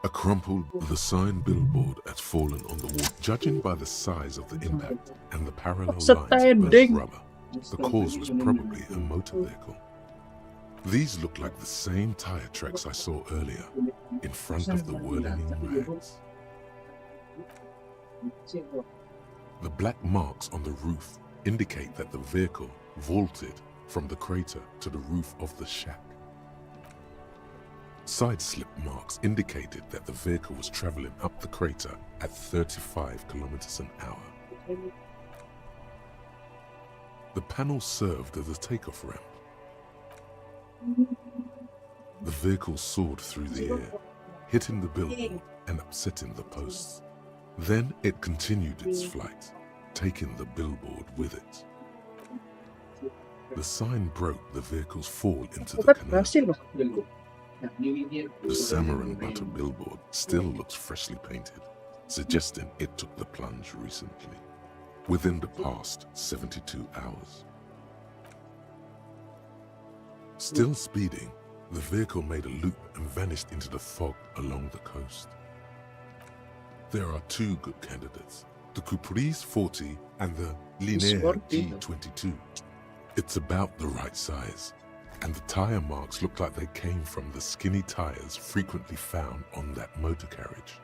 A crumpled, the sign billboard had fallen on the wall. Judging by the size of the impact and the parallel lines of burst rubber, the cause was probably a motor vehicle. These look like the same tire tracks I saw earlier, in front of the whirling rags. The black marks on the roof indicate that the vehicle vaulted from the crater to the roof of the shack. Side slip marks indicated that the vehicle was traveling up the crater at 35 kilometers an hour. The panel served as a takeoff ramp. The vehicle soared through the air, hitting the billboard and upsetting the posts. Then it continued its flight, taking the billboard with it. The sign broke the vehicle's fall into the canal. The salmon butter billboard still looks freshly painted, suggesting it took the plunge recently, within the past 72 hours. Still speeding, the vehicle made a loop and vanished into the fog along the coast. There are two good candidates, the Caprice 40 and the Linear G22. It's about the right size, and the tire marks look like they came from the skinny tires frequently found on that motor carriage.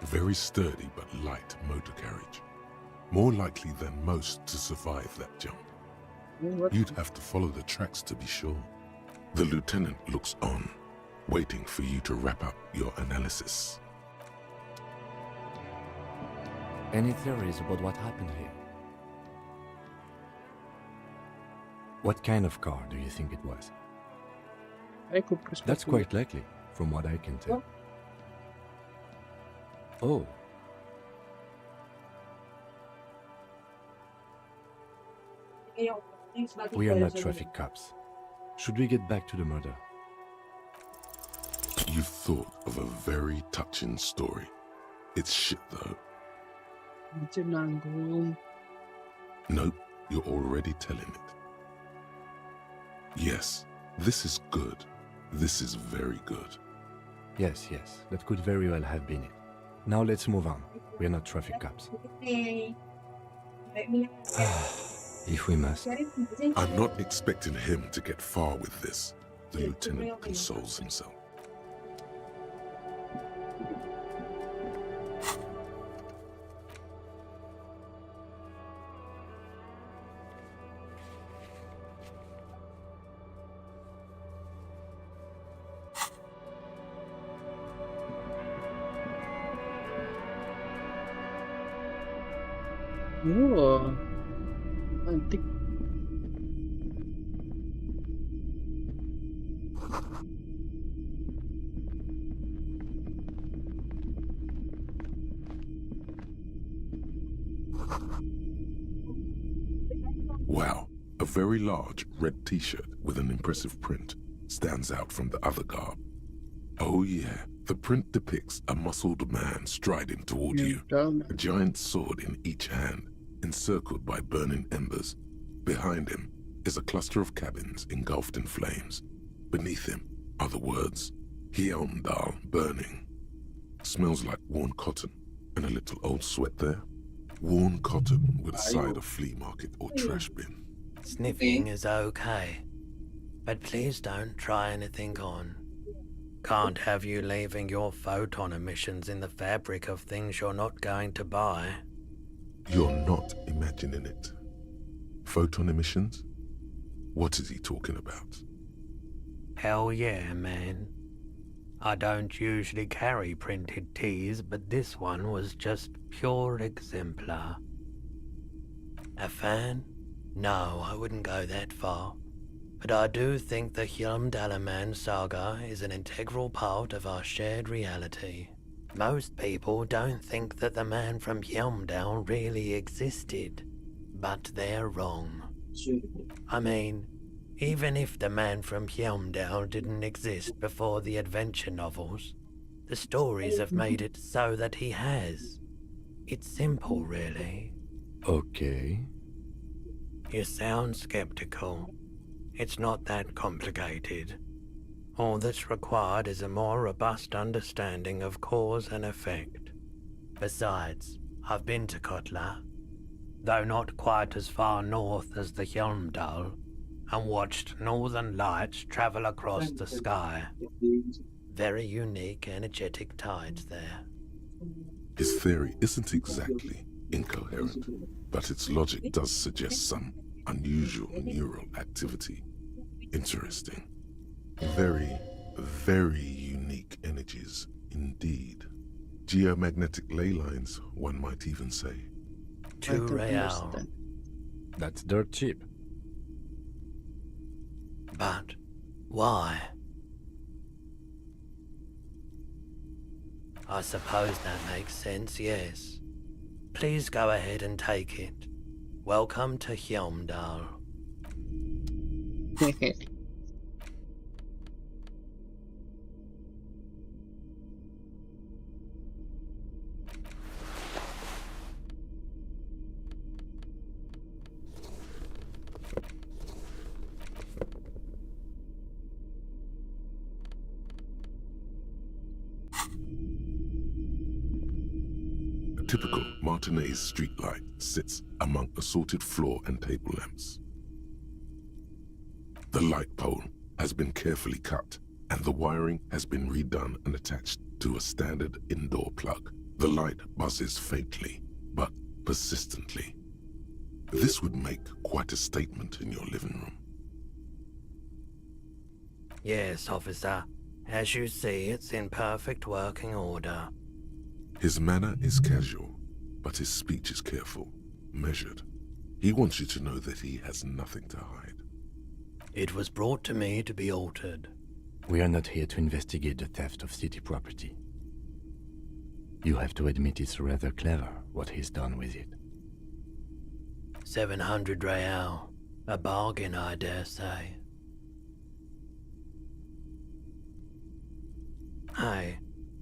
Very sturdy but light motor carriage. More likely than most to survive that jump. You'd have to follow the tracks to be sure. The lieutenant looks on, waiting for you to wrap up your analysis. Any theories about what happened here? What kind of car do you think it was? That's quite likely, from what I can tell. Oh. We are not traffic cops. Should we get back to the murder? You've thought of a very touching story. It's shit though. Nope, you're already telling it. Yes, this is good. This is very good. Yes, that could very well have been it. Now let's move on. We're not traffic cops. If we must. I'm not expecting him to get far with this. The lieutenant consoles himself. Oh, antik. Wow, a very large red t-shirt with an impressive print stands out from the other garb. Oh yeah, the print depicts a muscled man striding toward you, a giant sword in each hand, encircled by burning embers. Behind him is a cluster of cabins engulfed in flames. Beneath him are the words, Hjelmdal burning. Smells like worn cotton and a little old sweat there. Worn cotton with a side of flea market or trash bin. Sniffing is okay, but please don't try anything on. Can't have you leaving your photon emissions in the fabric of things you're not going to buy. You're not imagining it. Photon emissions? What is he talking about? Hell yeah, man. I don't usually carry printed teas, but this one was just pure exemplar. A fan? No, I wouldn't go that far. But I do think the Hjelmdalaman saga is an integral part of our shared reality. Most people don't think that the man from Hjelmdal really existed, but they're wrong. I mean, even if the man from Hjelmdal didn't exist before the adventure novels, the stories have made it so that he has. It's simple, really. Okay. You sound skeptical. It's not that complicated. All that's required is a more robust understanding of cause and effect. Besides, I've been to Kotla, though not quite as far north as the Hjelmdal, and watched northern lights travel across the sky. Very unique, energetic tides there. His theory isn't exactly incoherent, but its logic does suggest some unusual neural activity. Interesting. Very, very unique energies indeed. Geomagnetic ley lines, one might even say. 2 real. That's dirt cheap. But why? I suppose that makes sense, yes. Please go ahead and take it. Welcome to Hjelmdal. A typical Martinez streetlight sits among assorted floor and table lamps. The light pole has been carefully cut, and the wiring has been redone and attached to a standard indoor plug. The light buzzes faintly, but persistently. This would make quite a statement in your living room. Yes, officer. As you see, it's in perfect working order. His manner is casual, but his speech is careful, measured. He wants you to know that he has nothing to hide. It was brought to me to be altered. We are not here to investigate the theft of city property. You have to admit it's rather clever what he's done with it. 700 real. A bargain, I dare say. Hey,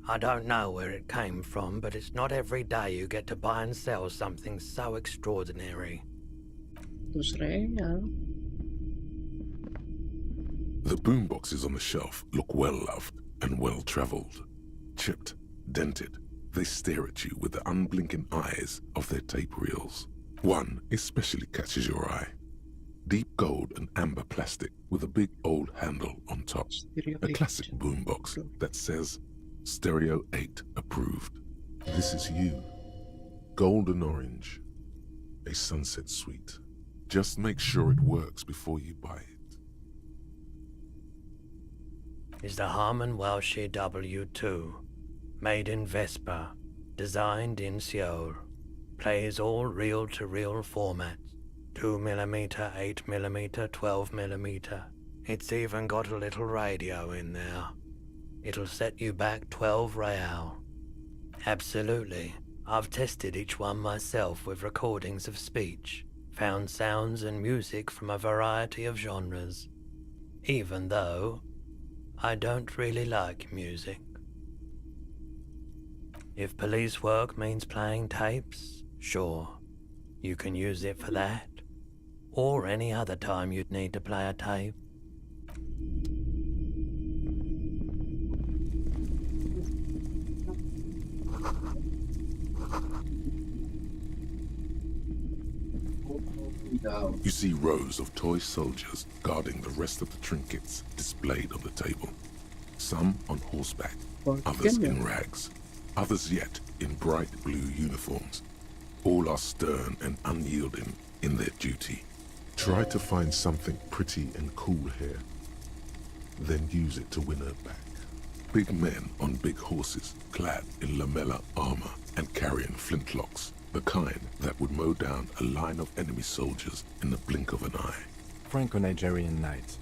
I don't know where it came from, but it's not every day you get to buy and sell something so extraordinary. The boomboxes on the shelf look well-loved and well-traveled. Chipped, dented, they stare at you with the unblinking eyes of their tape reels. One especially catches your eye. Deep gold and amber plastic with a big old handle on top. A classic boombox that says Stereo 8 approved. This is you. Golden orange. A sunset suite. Just make sure it works before you buy it. Is the Harman Welsh W2. Made in Vespa. Designed in Seoul. Plays all reel-to-reel formats. 2mm, 8mm, 12mm. It's even got a little radio in there. It'll set you back 12 real. Absolutely. I've tested each one myself with recordings of speech. Found sounds and music from a variety of genres. Even though I don't really like music. If police work means playing tapes, sure. You can use it for that. Or any other time you'd need to play a tape. You see rows of toy soldiers guarding the rest of the trinkets displayed on the table. Some on horseback, others in rags, others yet in bright blue uniforms. All are stern and unyielding in their duty. Try to find something pretty and cool here, then use it to win her back. Big men on big horses, clad in lamella armor and carrying flintlocks, the kind that would mow down a line of enemy soldiers in the blink of an eye. Franco-Nigerian knights.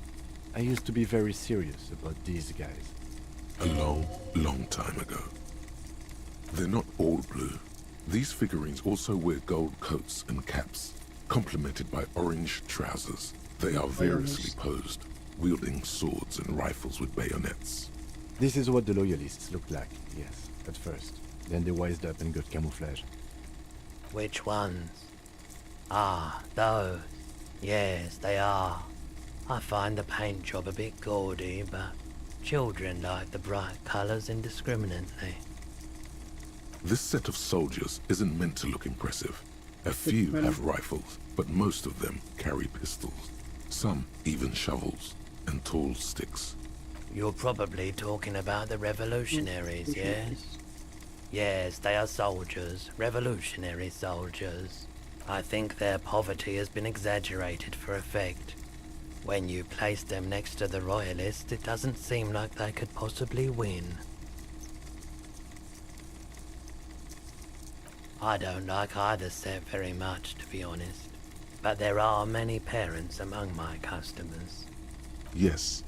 I used to be very serious about these guys. A long, long time ago. They're not all blue. These figurines also wear gold coats and caps, complemented by orange trousers. They are variously posed, wielding swords and rifles with bayonets. This is what the loyalists looked like, yes, at first. Then they wised up and got camouflage. Which ones? Ah, those. Yes, they are. I find the paint job a bit gaudy, but children like the bright colours indiscriminately. This set of soldiers isn't meant to look impressive. A few have rifles, but most of them carry pistols. Some even shovels and tall sticks. You're probably talking about the revolutionaries, yes? Yes, they are soldiers, revolutionary soldiers. I think their poverty has been exaggerated for effect. When you place them next to the royalists, it doesn't seem like they could possibly win. I don't like either set very much, to be honest. But there are many parents among my customers. Yes.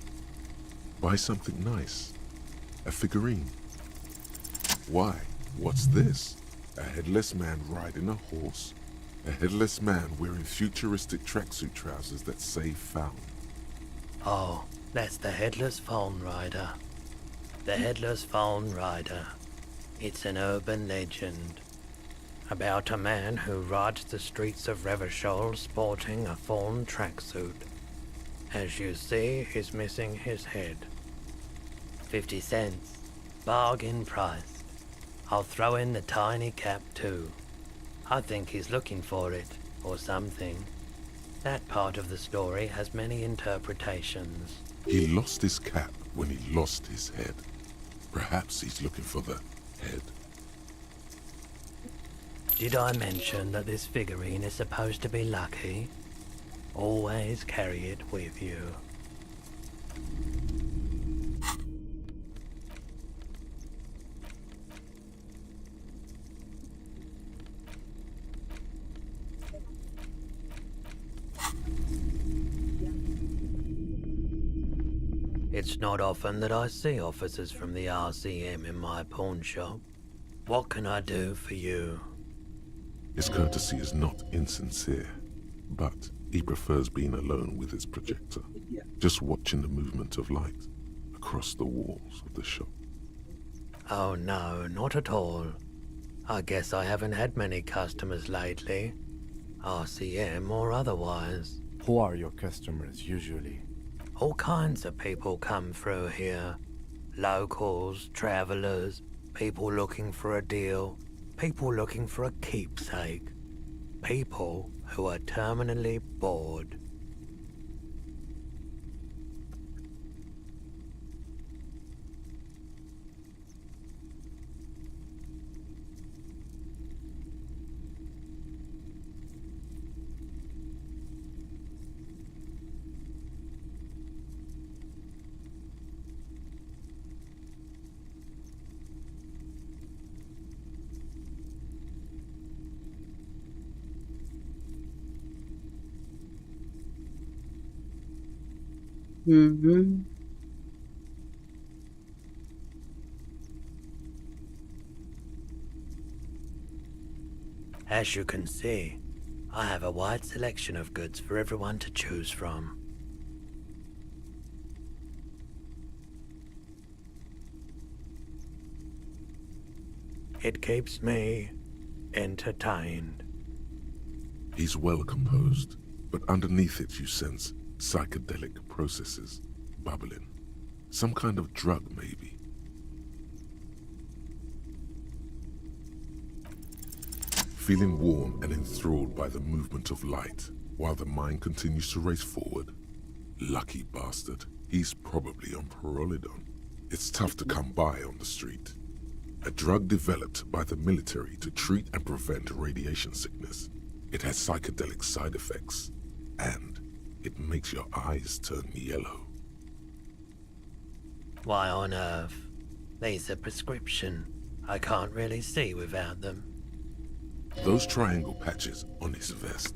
Buy something nice. A figurine. Why? What's this? A headless man riding a horse? A headless man wearing futuristic tracksuit trousers that say found. Oh, that's the Headless Phone Rider. The Headless Phone Rider. It's an urban legend. About a man who rides the streets of Revachol sporting a fawn tracksuit. As you see, he's missing his head. 50 cents. Bargain price. I'll throw in the tiny cap too. I think he's looking for it, or something. That part of the story has many interpretations. He lost his cap when he lost his head. Perhaps he's looking for the head. Did I mention that this figurine is supposed to be lucky? Always carry it with you. It's not often that I see officers from the RCM in my pawn shop. What can I do for you? His courtesy is not insincere, but he prefers being alone with his projector, just watching the movement of light across the walls of the shop. Oh no, not at all. I guess I haven't had many customers lately. RCM or otherwise. Who are your customers usually? All kinds of people come through here. Locals, travelers, people looking for a deal, people looking for a keepsake. People who are terminally bored. Mm-hmm. As you can see, I have a wide selection of goods for everyone to choose from. It keeps me entertained. He's well composed, but underneath it you sense psychedelic processes bubbling. Some kind of drug, maybe. Feeling warm and enthralled by the movement of light, while the mind continues to race forward. Lucky bastard. He's probably on Perolidon. It's tough to come by on the street. A drug developed by the military to treat and prevent radiation sickness. It has psychedelic side effects, and it makes your eyes turn yellow. Why on earth? These are prescription. I can't really see without them. Those triangle patches on his vest,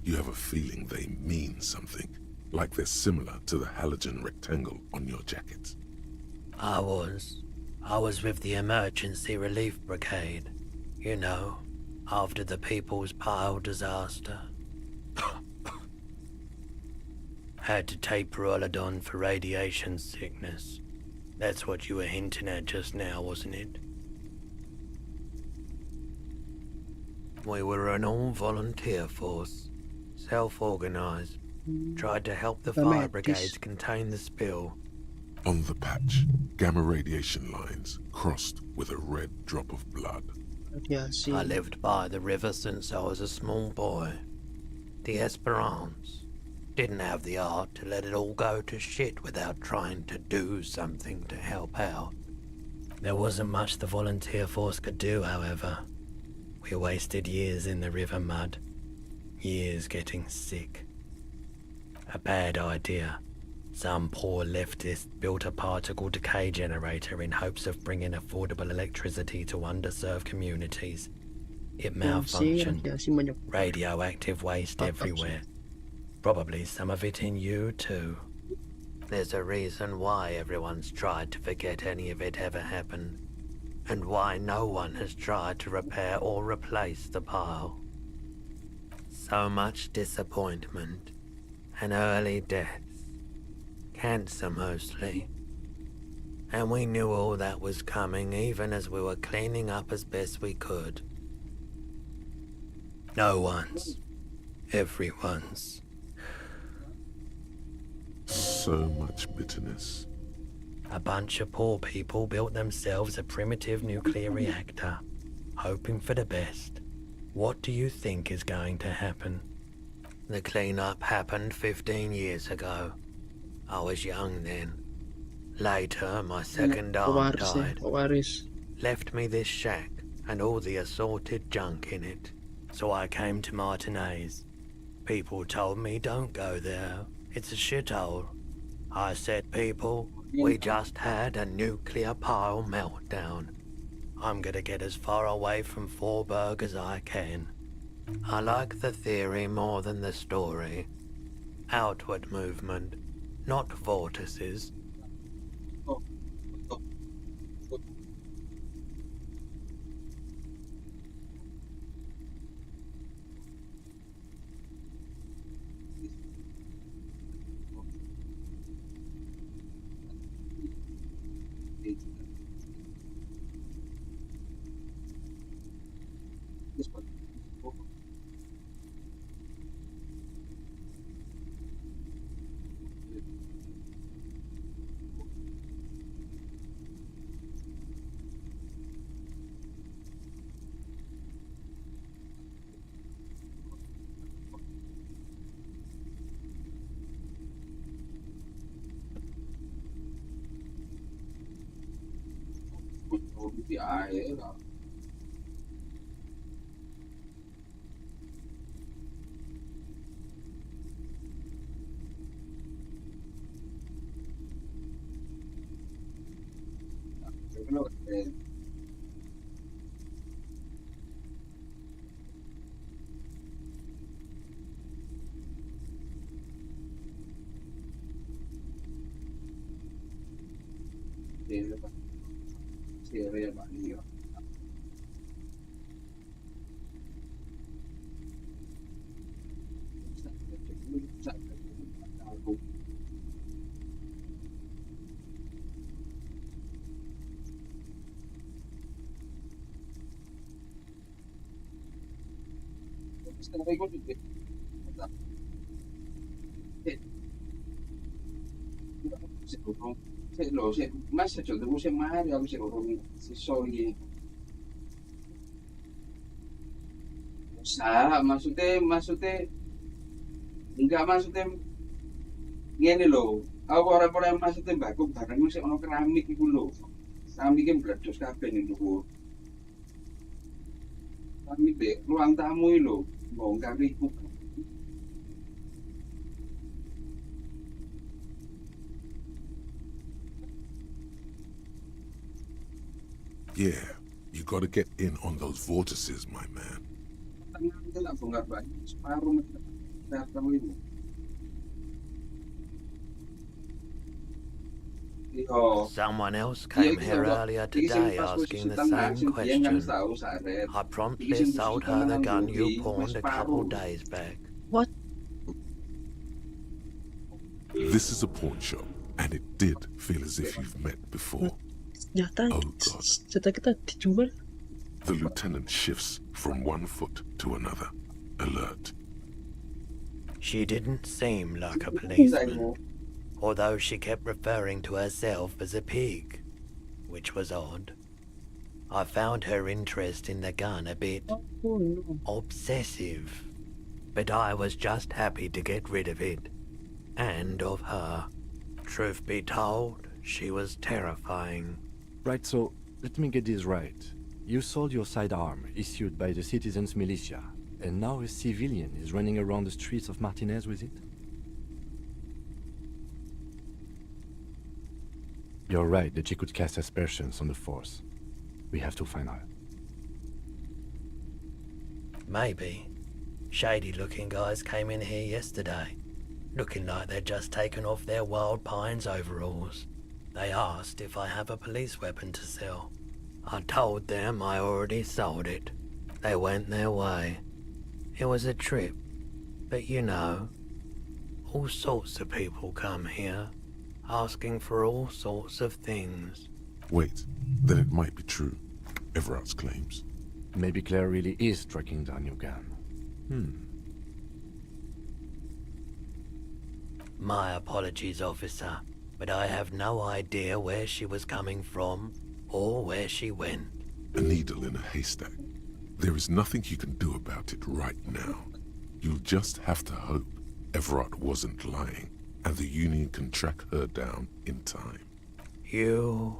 you have a feeling they mean something, like they're similar to the halogen rectangle on your jacket. I was with the Emergency Relief Brigade. You know, after the People's Pile disaster. Had to take Perolidon for radiation sickness. That's what you were hinting at just now, wasn't it? We were an all-volunteer force, self-organized, tried to help the fire brigades contain the spill. On the patch, gamma radiation lines crossed with a red drop of blood. I lived by the river since I was a small boy. The Esperance. Didn't have the art to let it all go to shit without trying to do something to help out. There wasn't much the volunteer force could do, however. We wasted years in the river mud. Years getting sick. A bad idea. Some poor leftist built a particle decay generator in hopes of bringing affordable electricity to underserved communities. It malfunctioned. Radioactive waste everywhere. Probably some of it in you too. There's a reason why everyone's tried to forget any of it ever happened. And why no one has tried to repair or replace the pile. So much disappointment. And early deaths. Cancer mostly. And we knew all that was coming even as we were cleaning up as best we could. No one's. Everyone's. So much bitterness. A bunch of poor people built themselves a primitive nuclear reactor, hoping for the best. What do you think is going to happen? The cleanup happened 15 years ago. I was young then. Later, my second arm died. Left me this shack and all the assorted junk in it. So I came to Martinez. People told me don't go there. It's a shithole. I said, people, we just had a nuclear pile meltdown. I'm gonna get as far away from Forberg as I can. I like the theory more than the story. Outward movement, not vortices. Di air lah. Mas secondo se mai aku sing urung sisa iki. Usaha maksudnya enggak maksudnya ngene lho. Aku ora maksudnya mbakku bareng sik ono keramik iku lho. Keramike meledos kabeh ning dhuwur. Keramik dek ruang tamu iki lho, bongkar iku. Yeah, you gotta get in on those vortices, my man. Someone else came here earlier today asking the same question. I promptly sold her the gun you pawned a couple days back. What? This is a pawn shop, and it did feel as if you've met before. Oh God. The lieutenant shifts from one foot to another, alert. She didn't seem like a policeman, although she kept referring to herself as a pig, which was odd. I found her interest in the gun a bit obsessive, but I was just happy to get rid of it, and of her. Truth be told, she was terrifying. Right, so let me get this right. You sold your sidearm, issued by the citizens' militia, and now a civilian is running around the streets of Martinez with it? You're right that she could cast aspersions on the force. We have to find her. Maybe. Shady-looking guys came in here yesterday, looking like they'd just taken off their Wild Pines overalls. They asked if I have a police weapon to sell. I told them I already sold it. They went their way. It was a trip, but you know, all sorts of people come here, asking for all sorts of things. Wait, then it might be true, Everard's claims. Maybe Claire really is tracking down your gun. My apologies, officer, but I have no idea where she was coming from or where she went. A needle in a haystack. There is nothing you can do about it right now. You'll just have to hope Everard wasn't lying, and the Union can track her down in time. You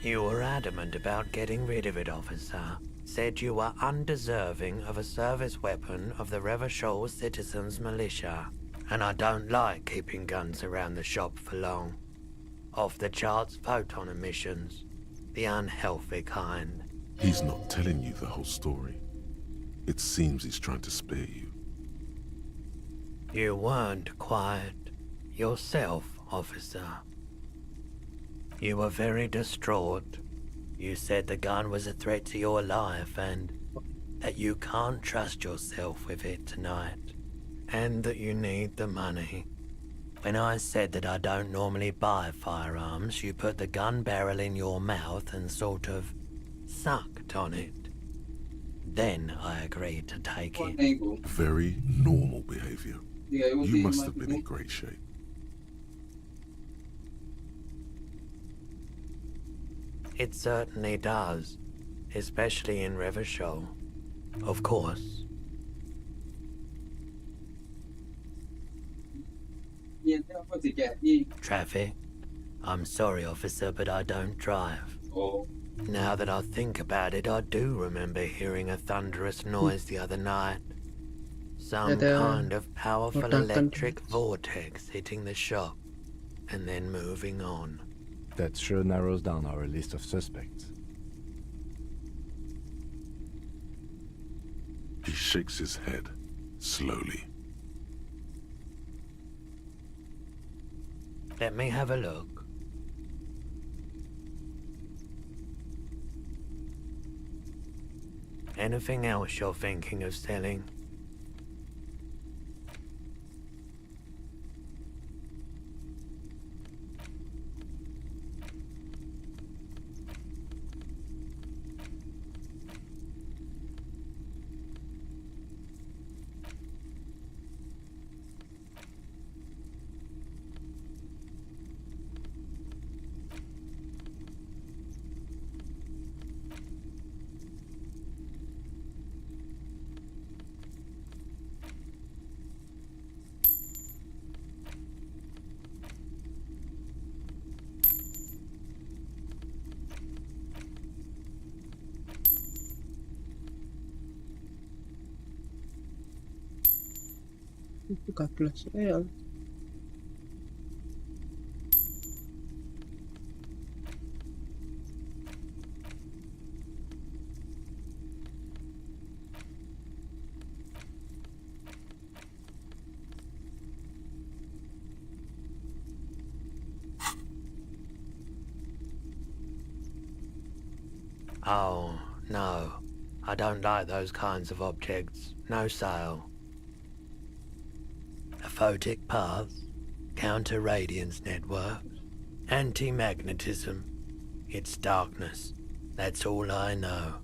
were adamant about getting rid of it, officer. Said you were undeserving of a service weapon of the Revachol Citizens Militia. And I don't like keeping guns around the shop for long. Off-the-charts photon emissions. The unhealthy kind. He's not telling you the whole story. It seems he's trying to spare you. You weren't quiet yourself, officer. You were very distraught. You said the gun was a threat to your life and that you can't trust yourself with it tonight. And that you need the money. When I said that I don't normally buy firearms, you put the gun barrel in your mouth and sort of sucked on it. Then I agreed to take it. Very normal behavior. You must have been in great shape. It certainly does, especially in Revachol, of course. Traffic? I'm sorry, officer, but I don't drive. Now that I think about it, I do remember hearing a thunderous noise the other night. Some kind of powerful electric vortex hitting the shop and then moving on. That sure narrows down our list of suspects. He shakes his head, slowly. Let me have a look. Anything else you're thinking of selling? Buka kelas L. Oh, no. I don't like those kinds of objects. No sale. Photic paths, counter-radiance networks, anti-magnetism. It's darkness. That's all I know.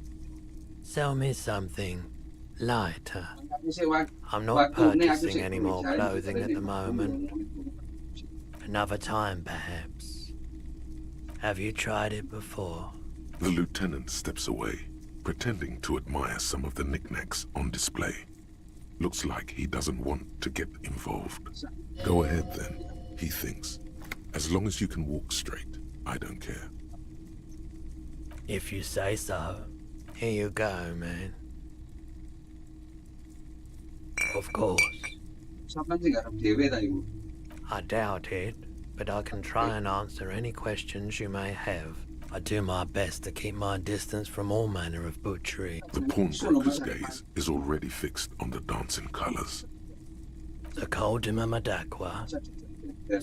Sell me something lighter. I'm not purchasing any more clothing at the moment. Another time, perhaps. Have you tried it before? The lieutenant steps away, pretending to admire some of the knickknacks on display. Looks like he doesn't want to get involved. Go ahead then, he thinks. As long as you can walk straight, I don't care. If you say so. Here you go, man. Of course. I doubt it, but I can try and answer any questions you may have. I do my best to keep my distance from all manner of butchery. The pawnbroker's gaze is already fixed on the dancing colors. The Madakwa.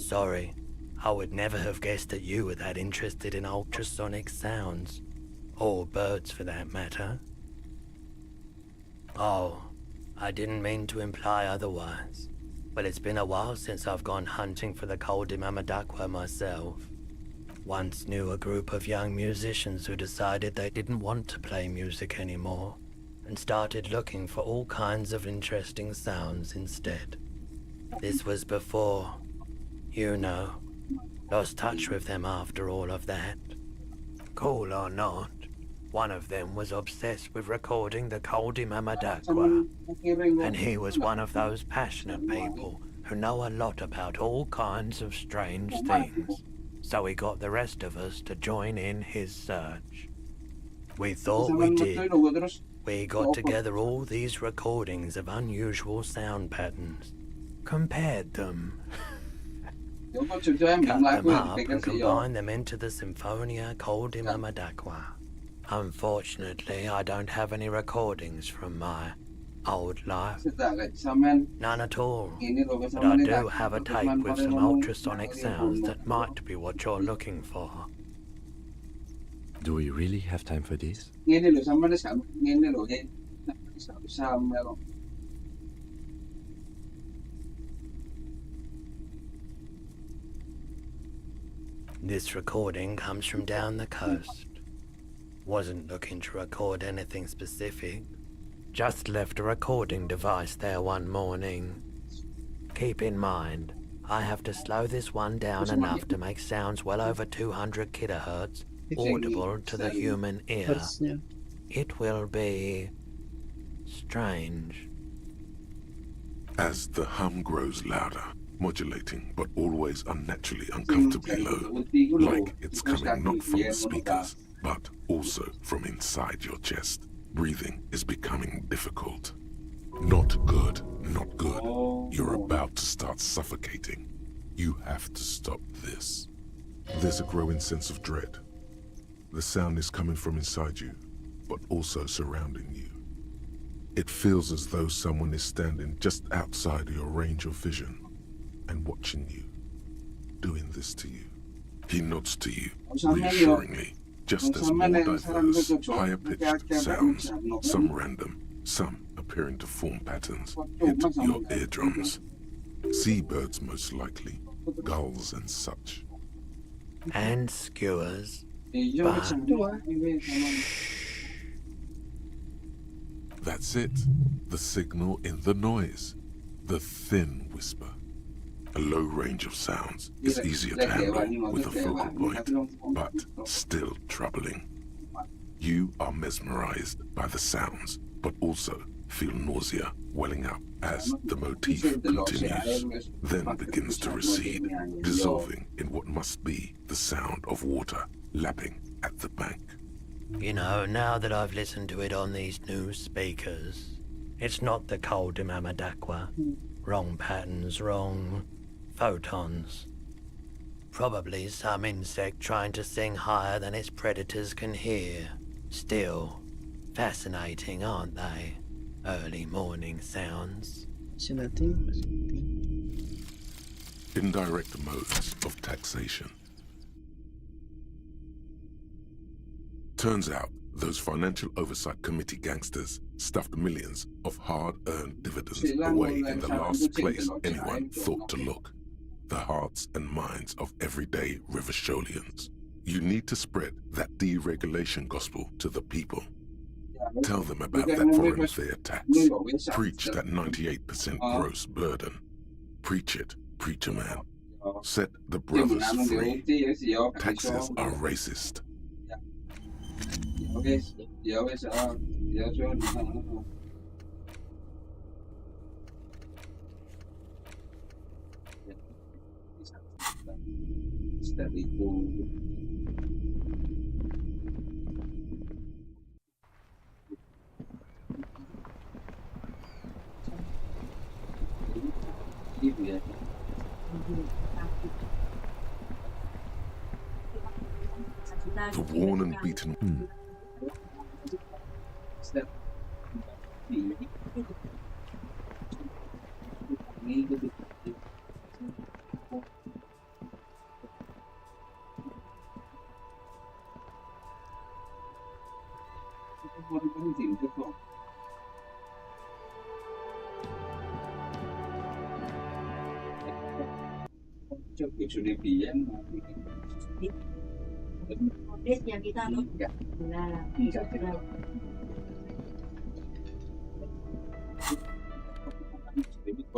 Sorry, I would never have guessed that you were that interested in ultrasonic sounds. Or birds, for that matter. Oh, I didn't mean to imply otherwise. But it's been a while since I've gone hunting for the Madakwa myself. Once knew a group of young musicians who decided they didn't want to play music anymore and started looking for all kinds of interesting sounds instead. This was before, you know, lost touch with them after all of that. Cool or not, one of them was obsessed with recording the Madakwa, and he was one of those passionate people who know a lot about all kinds of strange things. So he got the rest of us to join in his search. We thought we did. We got together all these recordings of unusual sound patterns, compared them, cut them up and combined them into the Symphonia Madakwa. Unfortunately, I don't have any recordings from my old life. None at all. But I do have a tape with some ultrasonic sounds that might be what you're looking for. Do we really have time for this? This recording comes from down the coast. Wasn't looking to record anything specific. Just left a recording device there one morning. Keep in mind, I have to slow this one down enough to make sounds well over 200 kilohertz audible to the human ear. It will be strange. As the hum grows louder, modulating but always unnaturally uncomfortably low, like it's coming not from the speakers, but also from inside your chest. Breathing is becoming difficult. Not good, not good. You're about to start suffocating. You have to stop this. There's a growing sense of dread. The sound is coming from inside you, but also surrounding you. It feels as though someone is standing just outside your range of vision and watching you, doing this to you. He nods to you, reassuringly, just as more diverse, higher-pitched sounds, some random, some appearing to form patterns, hit your eardrums. Seabirds most likely, gulls and such. And skewers. That's it. The signal in the noise. The thin whisper. A low range of sounds is easier to handle with a focal point, but still troubling. You are mesmerized by the sounds, but also feel nausea welling up as the motif continues, then begins to recede, dissolving in what must be the sound of water lapping at the bank. You know, now that I've listened to it on these new speakers, it's not the cold Mamadakwa. Wrong patterns, wrong photons. Probably some insect trying to sing higher than its predators can hear. Still, fascinating, aren't they? Early morning sounds. Indirect modes of taxation. Turns out, those Financial Oversight Committee gangsters stuffed millions of hard-earned dividends away in the last place anyone thought to look. The hearts and minds of everyday Rivasholians. You need to spread that deregulation gospel to the people. Tell them about that foreign affair tax. Preach that 98% gross burden. Preach it, preacher man. Set the brothers free. Taxes are racist. The worn and beaten. Yang kita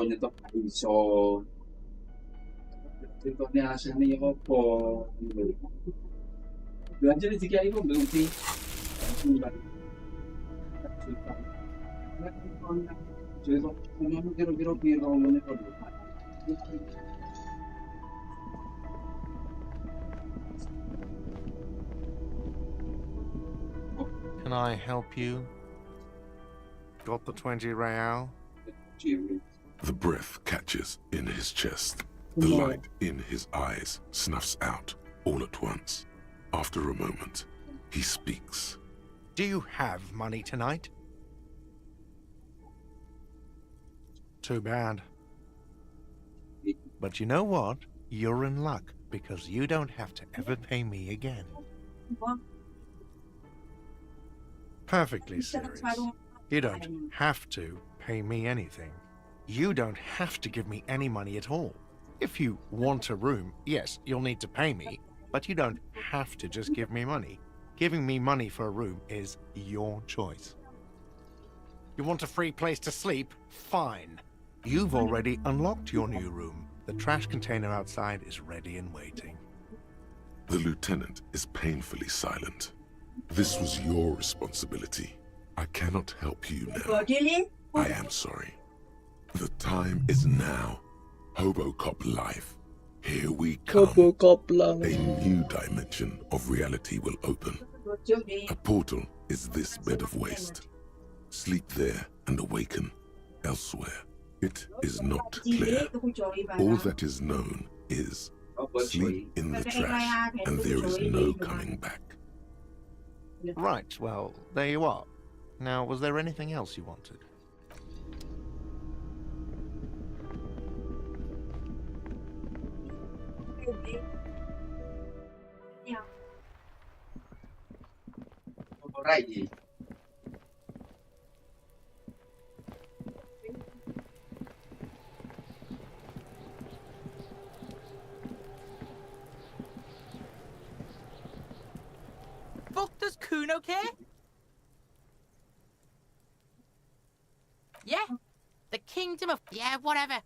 nyetok iso contohnya asane opo belanja di jika iku belum sih kira-kira ngene kok. Can I help you? Got the 20 real? The breath catches in his chest. The light in his eyes snuffs out all at once. After a moment, he speaks. Do you have money tonight? Too bad. But you know what? You're in luck, because you don't have to ever pay me again. Perfectly serious. You don't have to pay me anything. You don't have to give me any money at all. If you want a room, yes, you'll need to pay me, but you don't have to just give me money. Giving me money for a room is your choice. You want a free place to sleep? Fine. You've already unlocked your new room. The trash container outside is ready and waiting. The lieutenant is painfully silent. This was your responsibility. I cannot help you now. I am sorry. The time is now. Hobocop life. Here we come. A new dimension of reality will open. A portal is this bed of waste. Sleep there and awaken elsewhere. It is not clear. All that is known is sleep in the trash and there is no coming back. Right, well, there you are. Now, was there anything else you wanted? Right. Fuck does Kuno care? Yeah, the kingdom of... Yeah, whatever.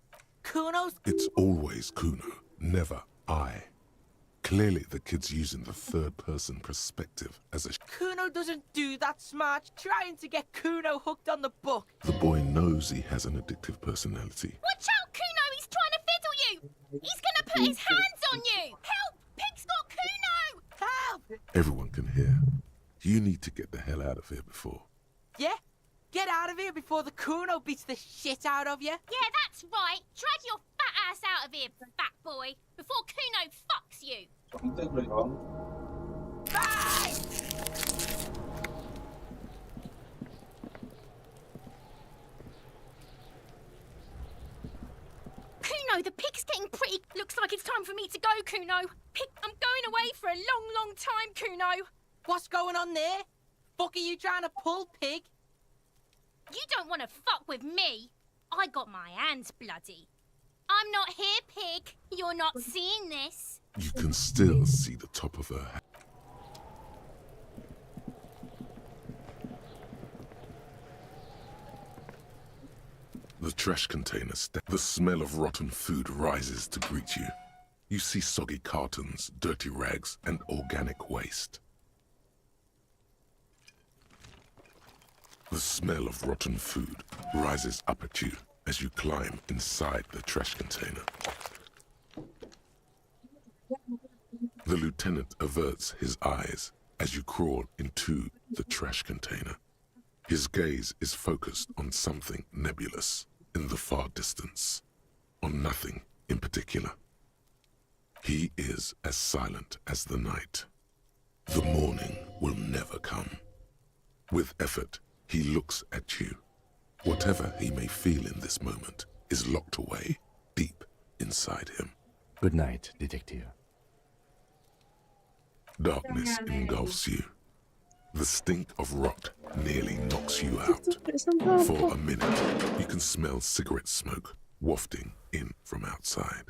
Kuno's... It's always Kuno, never I. Clearly the kid's using the third-person perspective as a... Kuno doesn't do that smart. Trying to get Kuno hooked on the book. The boy knows he has an addictive personality. Watch out, Kuno! He's trying to fiddle you! He's gonna put his hands on you! Help! Pig's got Kuno! Help! Everyone can hear. You need to get the hell out of here before. Yeah? Get out of here before the Kuno beats the shit out of you. Yeah, that's right. Drag your fat ass out of here, fat boy, before Kuno fucks you. Bye! Kuno, the pig's getting pretty... Looks like it's time for me to go, Kuno. Pig, I'm going away for a long, long time, Kuno. What's going on there? Fuck are you trying to pull, pig? You don't want to fuck with me. I got my hands bloody. I'm not here, pig. You're not seeing this. You can still see the top of her head. The trash container the smell of rotten food rises to greet you. You see soggy cartons, dirty rags, and organic waste. The smell of rotten food rises up at you as you climb inside the trash container. The lieutenant averts his eyes as you crawl into the trash container. His gaze is focused on something nebulous in the far distance, on nothing in particular. He is as silent as the night. The morning will never come. With effort, he looks at you. Whatever he may feel in this moment is locked away deep inside him. Good night, detective. Darkness engulfs you. The stink of rot nearly knocks you out. For a minute, you can smell cigarette smoke wafting in from outside.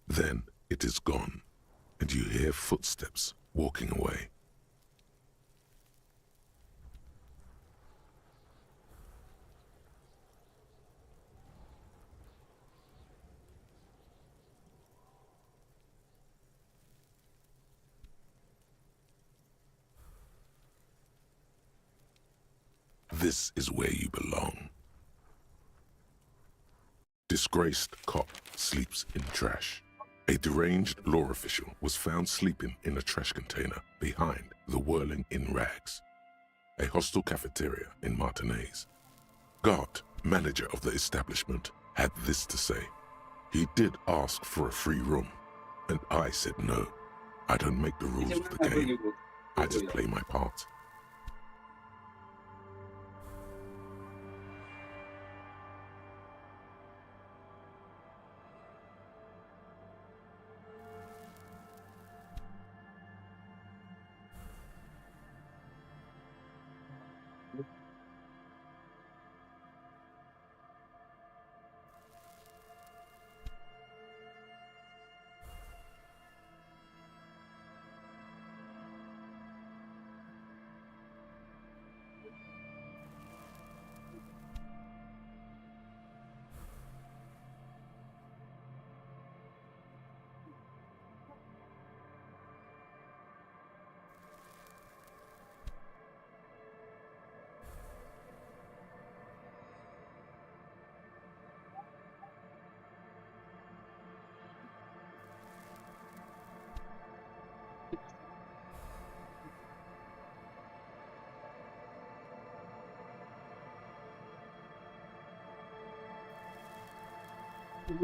Then it is gone, and you hear footsteps walking away. This is where you belong. Disgraced cop sleeps in trash. A deranged law official was found sleeping in a trash container behind the whirling in rags. A hostel cafeteria in Martinez. Gart, manager of the establishment, had this to say. He did ask for a free room, and I said no. I don't make the rules of the game. I just play my part.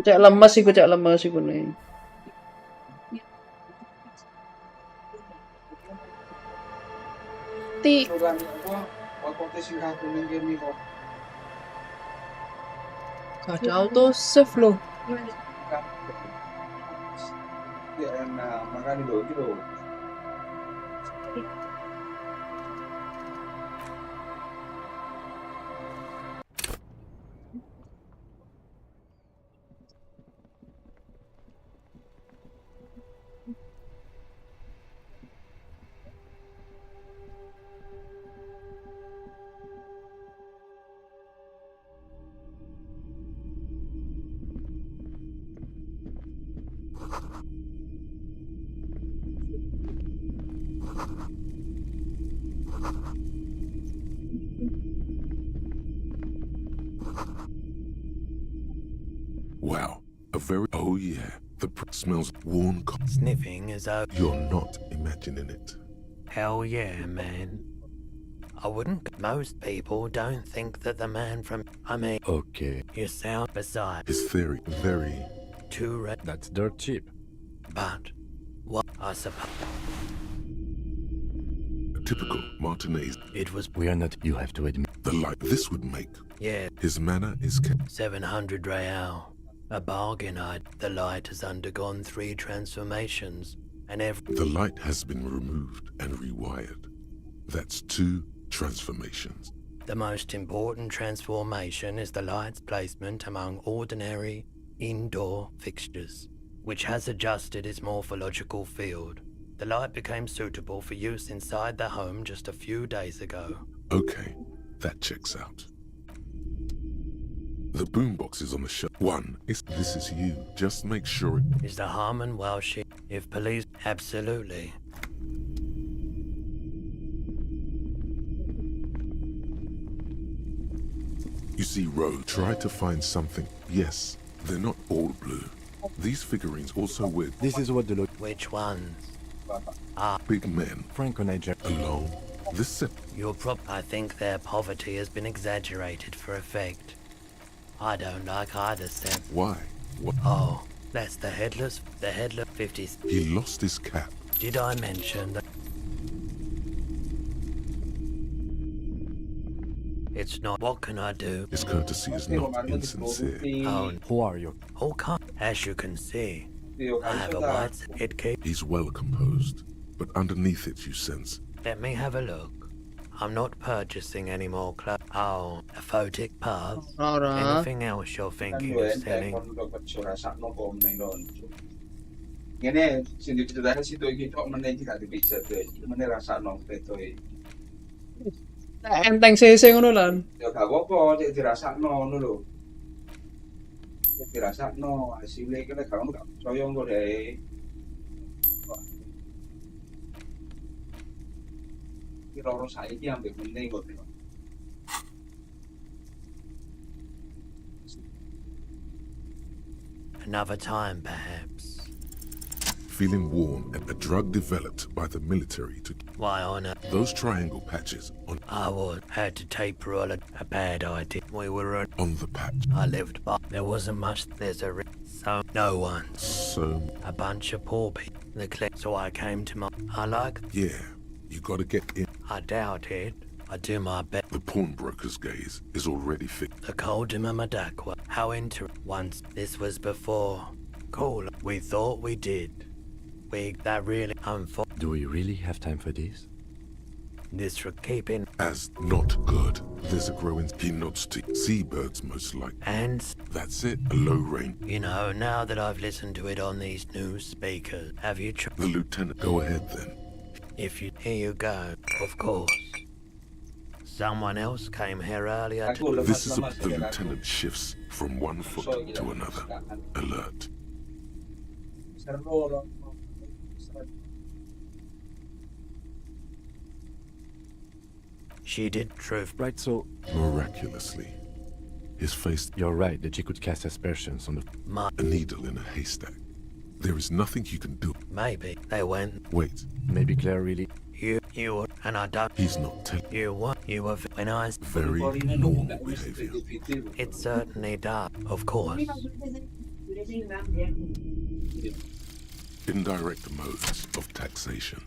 Cek lemes iku nih. Tik. Gak ada auto save loh. Makan dulu gitu. Wow, a very... Oh yeah, the smells worn... Sniffing is out. You're not imagining it. Hell yeah, man. I wouldn't... Most people don't think that the man from... I mean... Okay. You sound beside... His theory, very... Too red. That's dirt cheap. But... What I suppose... Typical Martinez. It was... We are not... You have to admit... The light this would make. Yeah. His manner is... 700 real. A bargain. The light has undergone 3 transformations. And The light has been removed and rewired. That's 2 transformations. The most important transformation is the light's placement among ordinary indoor fixtures, which has adjusted its morphological field. The light became suitable for use inside the home just a few days ago. Okay, that checks out. The boombox is on the shelf. This is you. Just make sure it... Is the Harmon Welsh? If police... Absolutely. You see, Ro, try to find something. Yes, they're not all blue. These figurines also wear... This is what the look... Which ones? Big men. Franco Niger. Alone. This set... I think their poverty has been exaggerated for effect. I don't like either set. Why? What? Oh, that's the headless 50s. He lost his cap. Did I mention that? It's not. What can I do? His courtesy is not insincere. Oh, who are you? Oh, come. As you can see, I have a white head cape. He's well composed, but underneath it you sense... Let me have a look. I'm not purchasing any more clothes. Oh, a photic path. Anything else you're thinking of selling? Ngene sing diceritani situ iki tok meneh iki gak dipijat deh. Meneh rasakno peto iki. Enteng sese ngono lan. Ya gak apa-apa, cek dirasakno ngono lho. Cek dirasakno, asile iki nek gak ono gak percaya engko deh. Iki loro saiki ambek meneh kok. Another time, perhaps. Feeling warm and a drug developed by the military to... Why on earth? Those triangle patches on... I had to taper all a bad idea. We were on the patch. I lived by... There wasn't much... There's a... So... No one. So... A bunch of poor people. So I came to my... I like... Yeah, you gotta get in. I doubt it. I do my best. The pawnbroker's gaze is already fixed. The Madakwa. How once this was before. Cool. We thought we did. That really Do we really have time for this? This for keeping as not good. There's a growing he nods to seabirds most likely. And that's it, a low rain. You know, now that I've listened to it on these new speakers, have you tried? The lieutenant, go ahead then. Here you go, of course. Someone else came here earlier. This is the lieutenant shifts from one foot to another. Alert. She did truth. Right, so... Miraculously. His face... You're right that she could cast aspersions on the... A needle in a haystack. There is nothing you can do. Maybe they went... Wait. Maybe Claire really... You were... And I don't... He's not telling... You what? You were... When I... Very normal behavior. It certainly does, of course. Indirect modes of taxation.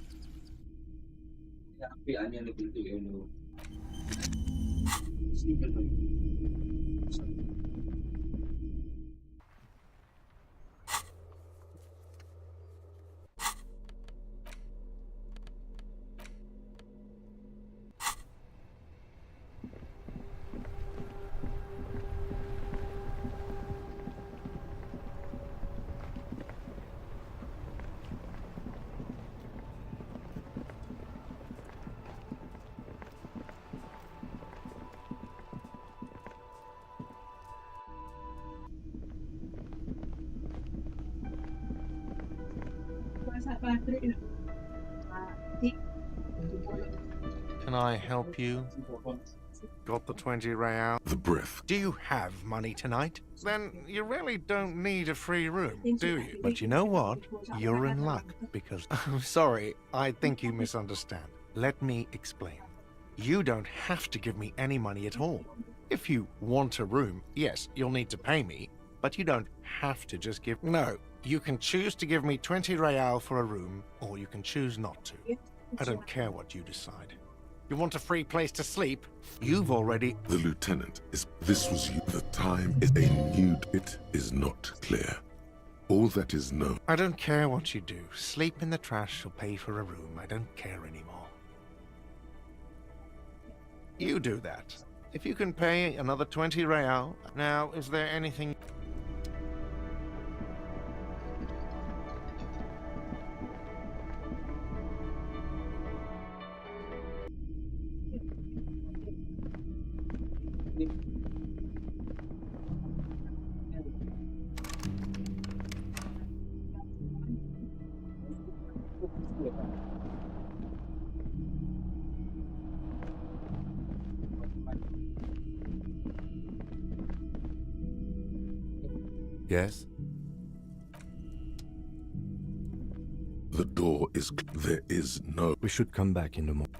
Can I help you? Got the 20 real? The breath. Do you have money tonight? Then you really don't need a free room, do you? But you know what? You're in luck, because... I'm sorry, I think you misunderstand. Let me explain. You don't have to give me any money at all. If you want a room, yes, you'll need to pay me, but you don't have to just give... No, you can choose to give me 20 real for a room, or you can choose not to. I don't care what you decide. You want a free place to sleep? You've already... The lieutenant is... This was you. The time is a nude. It is not clear. All that is known... I don't care what you do. Sleep in the trash or pay for a room. I don't care anymore. You do that. If you can pay another 20 real... Now, is there anything... Yes? The door is... There is no... We should come back in the morning.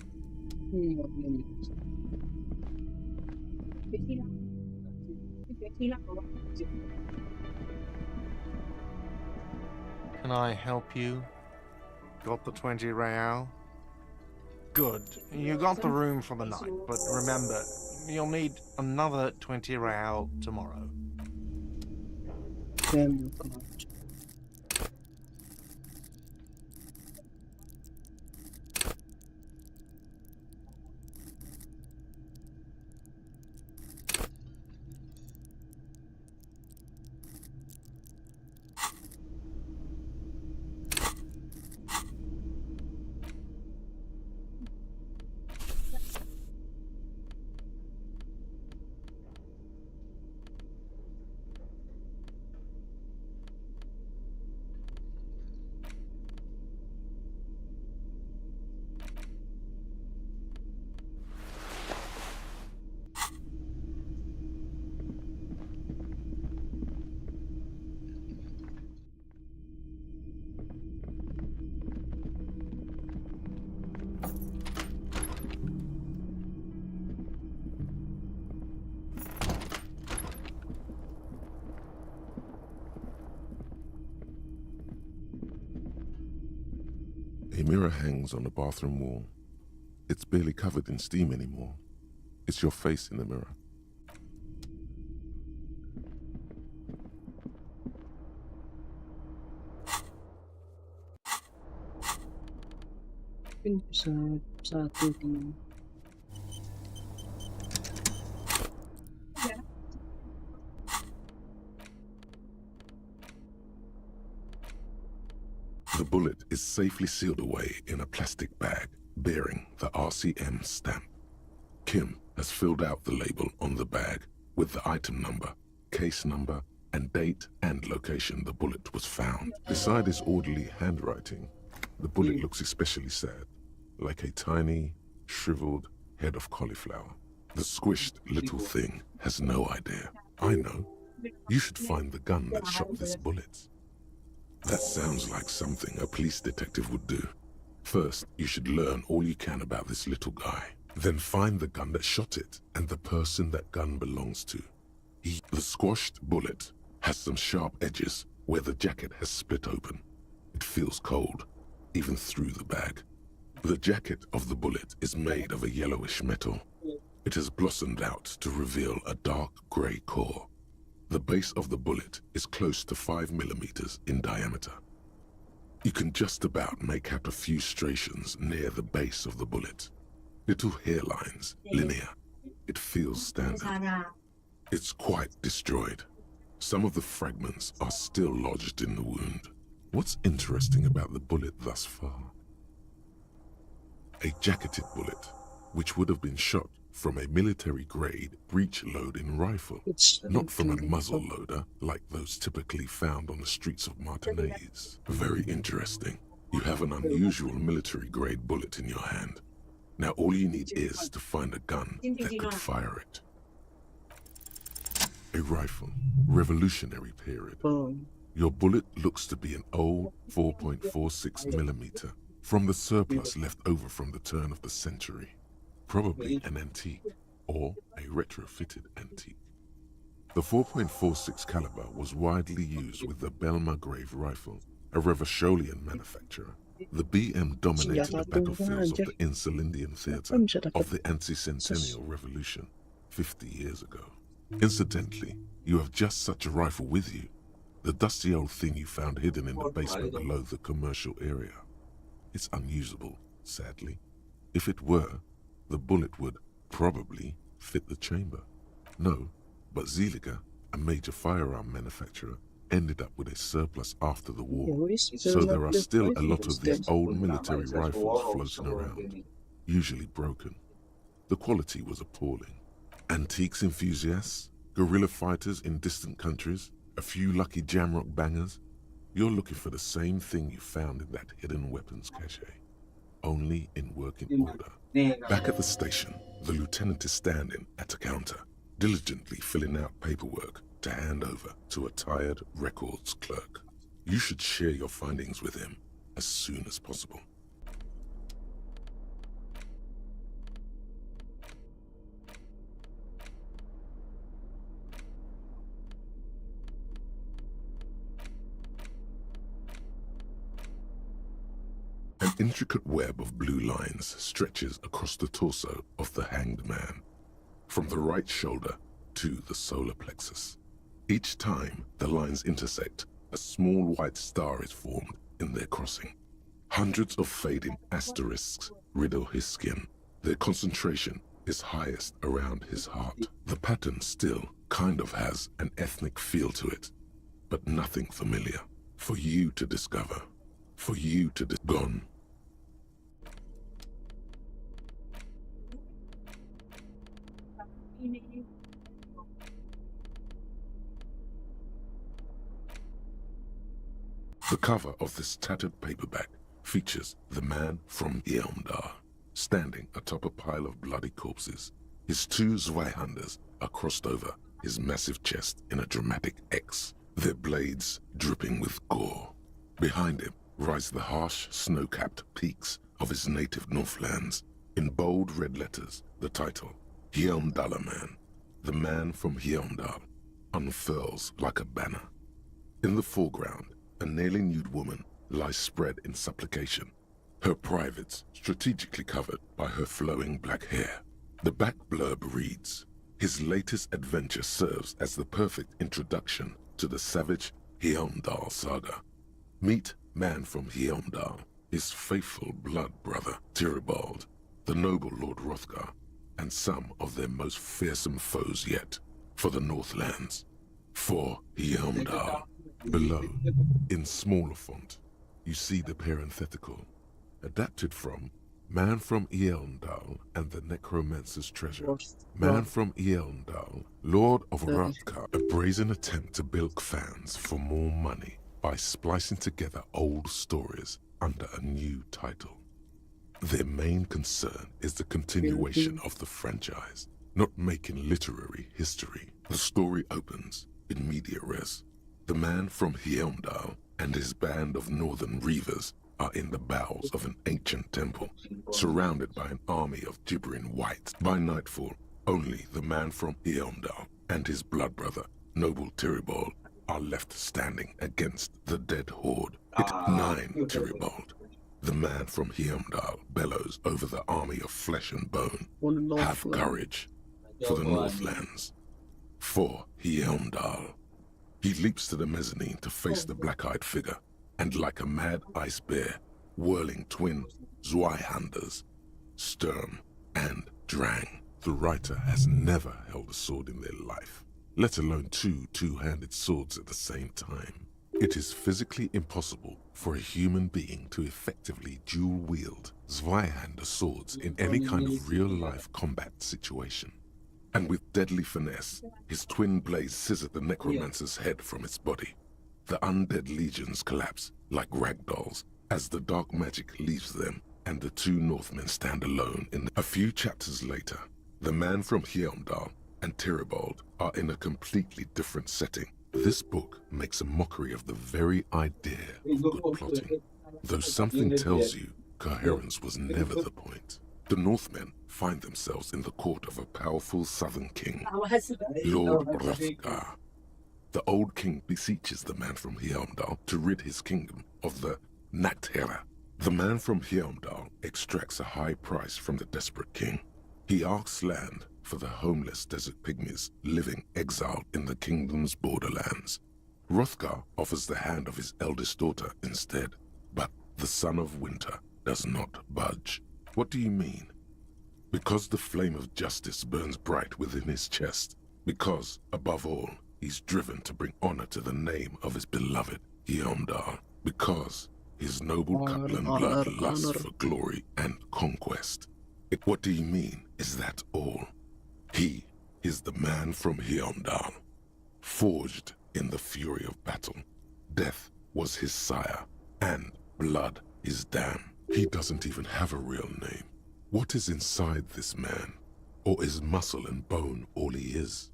Can I help you? Got the 20 real? Good. You got the room for the night, but remember, you'll need another 20 real tomorrow. A mirror hangs on the bathroom wall. It's barely covered in steam anymore. It's your face in the mirror. The bullet is safely sealed away in a plastic bag bearing the RCM stamp. Kim has filled out the label on the bag with the item number, case number, and date and location the bullet was found. Beside his orderly handwriting, the bullet looks especially sad, like a tiny, shriveled head of cauliflower. The squished little thing has no idea. I know. You should find the gun that shot this bullet. That sounds like something a police detective would do. First, you should learn all you can about this little guy. Then find the gun that shot it and the person that gun belongs to. The squashed bullet has some sharp edges where the jacket has split open. It feels cold, even through the bag. The jacket of the bullet is made of a yellowish metal. It has blossomed out to reveal a dark grey core. The base of the bullet is close to 5 millimeters in diameter. You can just about make out a few striations near the base of the bullet. Little hairlines, linear. It feels standard. It's quite destroyed. Some of the fragments are still lodged in the wound. What's interesting about the bullet thus far? A jacketed bullet, which would have been shot from a military-grade breech-loading rifle, not from a muzzle loader like those typically found on the streets of Martinez. Very interesting. You have an unusual military-grade bullet in your hand. Now all you need is to find a gun that could fire it. A rifle, Revolutionary period. Your bullet looks to be an old 4.46 millimeter from the surplus left over from the turn of the century. Probably an antique or a retrofitted antique. The 4.46 caliber was widely used with the Belmargrave rifle, a Revacholian manufacturer. The BM dominated the battlefields of the Insulindian theatre of the anti-centennial revolution 50 years ago. Incidentally, you have just such a rifle with you, the dusty old thing you found hidden in the basement below the commercial area. It's unusable, sadly. If it were, the bullet would probably fit the chamber. No, but Zeliger, a major firearm manufacturer, ended up with a surplus after the war. So there are still a lot of these old military rifles floating around, usually broken. The quality was appalling. Antiques enthusiasts, guerrilla fighters in distant countries, a few lucky jamrock bangers. You're looking for the same thing you found in that hidden weapons cache, only in working order. Back at the station, the lieutenant is standing at a counter, diligently filling out paperwork to hand over to a tired records clerk. You should share your findings with him as soon as possible. An intricate web of blue lines stretches across the torso of the hanged man, from the right shoulder to the solar plexus. Each time the lines intersect, a small white star is formed in their crossing. Hundreds of fading asterisks riddle his skin. Their concentration is highest around his heart. The pattern still kind of has an ethnic feel to it, but nothing familiar. For you to discover. For you to gone. The cover of this tattered paperback features the man from Yelmdar, standing atop a pile of bloody corpses. His two Zweihanders are crossed over his massive chest in a dramatic X, their blades dripping with gore. Behind him rise the harsh, snow-capped peaks of his native Northlands. In bold red letters, the title, Yelmdaler Man, the man from Yelmdal, unfurls like a banner. In the foreground, a nearly nude woman lies spread in supplication, her privates strategically covered by her flowing black hair. The back blurb reads, his latest adventure serves as the perfect introduction to the savage Yelmdal saga. Meet man from Yelmdal, his faithful blood brother Tyribald, the noble Lord Hrothgar, and some of their most fearsome foes yet, for the Northlands, for Yelmdal. Below, in smaller font, you see the parenthetical, adapted from Man from Yelmdal and the Necromancer's Treasure. Man from Yelmdal, Lord of Hrothgar, a brazen attempt to bilk fans for more money by splicing together old stories under a new title. Their main concern is the continuation of the franchise, not making literary history. The story opens in media res. The man from Yelmdal and his band of northern reavers are in the bowels of an ancient temple, surrounded by an army of gibbering whites. By nightfall, only the man from Yelmdal and his blood brother, noble Tyribald, are left standing against the dead horde. Hit 9, Tyribald. The man from Heimdall bellows over the army of flesh and bone. Have courage for the Northlands. For Heimdall. He leaps to the mezzanine to face the black-eyed figure, and like a mad ice bear, whirling twin Zweihanders, Sturm and Drang. The writer has never held a sword in their life, let alone two two-handed swords at the same time. It is physically impossible for a human being to effectively dual-wield Zweihander swords in any kind of real-life combat situation. And with deadly finesse, his twin blades scissor the necromancer's head from its body. The undead legions collapse like ragdolls as the dark magic leaves them, and the two Northmen stand alone. A few chapters later, the man from Heimdall and Tyribald are in a completely different setting. This book makes a mockery of the very idea of good plotting, though something tells you coherence was never the point. The Northmen find themselves in the court of a powerful southern king, Lord Hrothgar. The old king beseeches the man from Heimdall to rid his kingdom of the Nachtherra. The man from Heimdall extracts a high price from the desperate king. He asks land for the homeless desert pygmies living exiled in the kingdom's borderlands. Hrothgar offers the hand of his eldest daughter instead, but the son of winter does not budge. What do you mean? Because the flame of justice burns bright within his chest. Because, above all, he's driven to bring honor to the name of his beloved Heimdall. Because his noble Cutland blood lusts for glory and conquest. What do you mean? Is that all? He is the man from Heimdall, forged in the fury of battle. Death was his sire, and blood his dam. He doesn't even have a real name. What is inside this man? Or is muscle and bone all he is?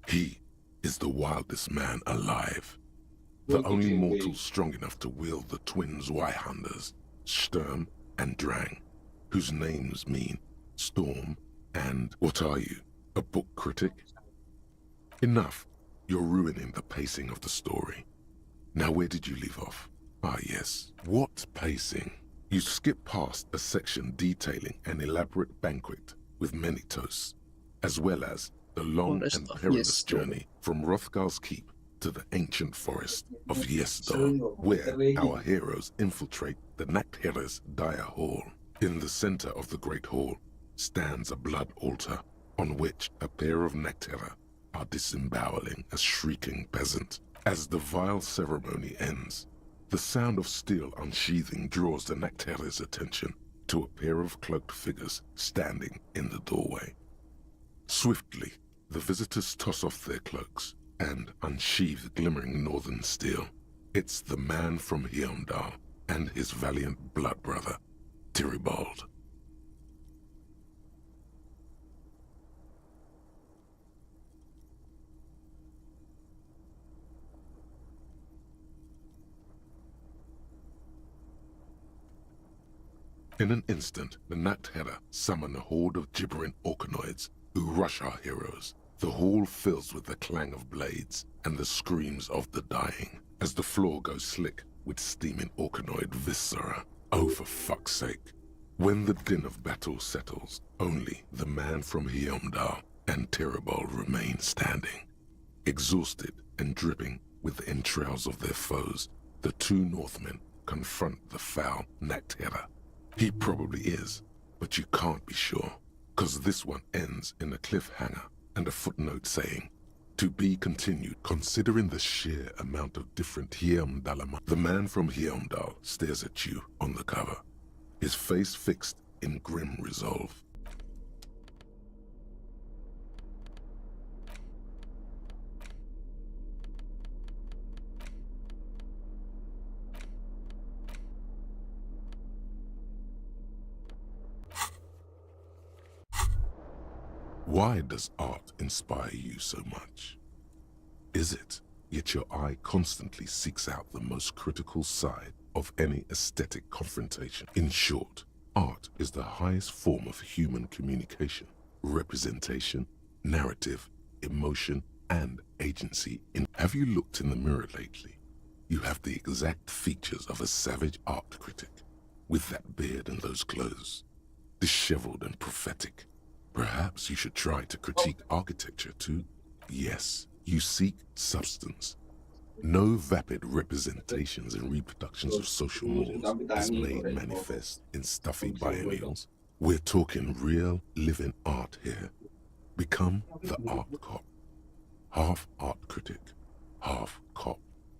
He is the wildest man alive. The only mortal strong enough to wield the twin Zweihanders, Sturm and Drang, whose names mean storm and what are you, a book critic? Enough. You're ruining the pacing of the story. Now where did you leave off? Ah yes, what pacing? You skip past a section detailing an elaborate banquet with many toasts, as well as the long and perilous journey from Hrothgar's keep to the ancient forest of Yesdal, where our heroes infiltrate the Nachtherra's dire hall. In the center of the great hall stands a blood altar on which a pair of Nachtherra are disemboweling a shrieking peasant. As the vile ceremony ends, the sound of steel unsheathing draws the Nachtherra's attention to a pair of cloaked figures standing in the doorway. Swiftly, the visitors toss off their cloaks and unsheathe glimmering northern steel. It's the man from Heimdall and his valiant blood brother, Tyribald. In an instant, the Nachtherra summon a horde of gibbering orcanoids who rush our heroes. The hall fills with the clang of blades and the screams of the dying as the floor goes slick with steaming orcanoid viscera. Oh, for fuck's sake. When the din of battle settles, only the man from Heimdall and Tyribald remain standing. Exhausted and dripping with the entrails of their foes, the two Northmen confront the foul Nachtherra. He probably is, but you can't be sure, because this one ends in a cliffhanger and a footnote saying, "To be continued." Considering the sheer amount of different Heimdall, the man from Heimdall stares at you on the cover, his face fixed in grim resolve. Why does art inspire you so much? Is it, yet your eye constantly seeks out the most critical side of any aesthetic confrontation? In short, art is the highest form of human communication, representation, narrative, emotion, and agency in. Have you looked in the mirror lately? You have the exact features of a savage art critic, with that beard and those clothes, disheveled and prophetic. Perhaps you should try to critique architecture too. Yes, you seek substance. No vapid representations and reproductions of social mores as made manifest in stuffy biennials. We're talking real, living art here. Become the art cop. Half art critic, half cop.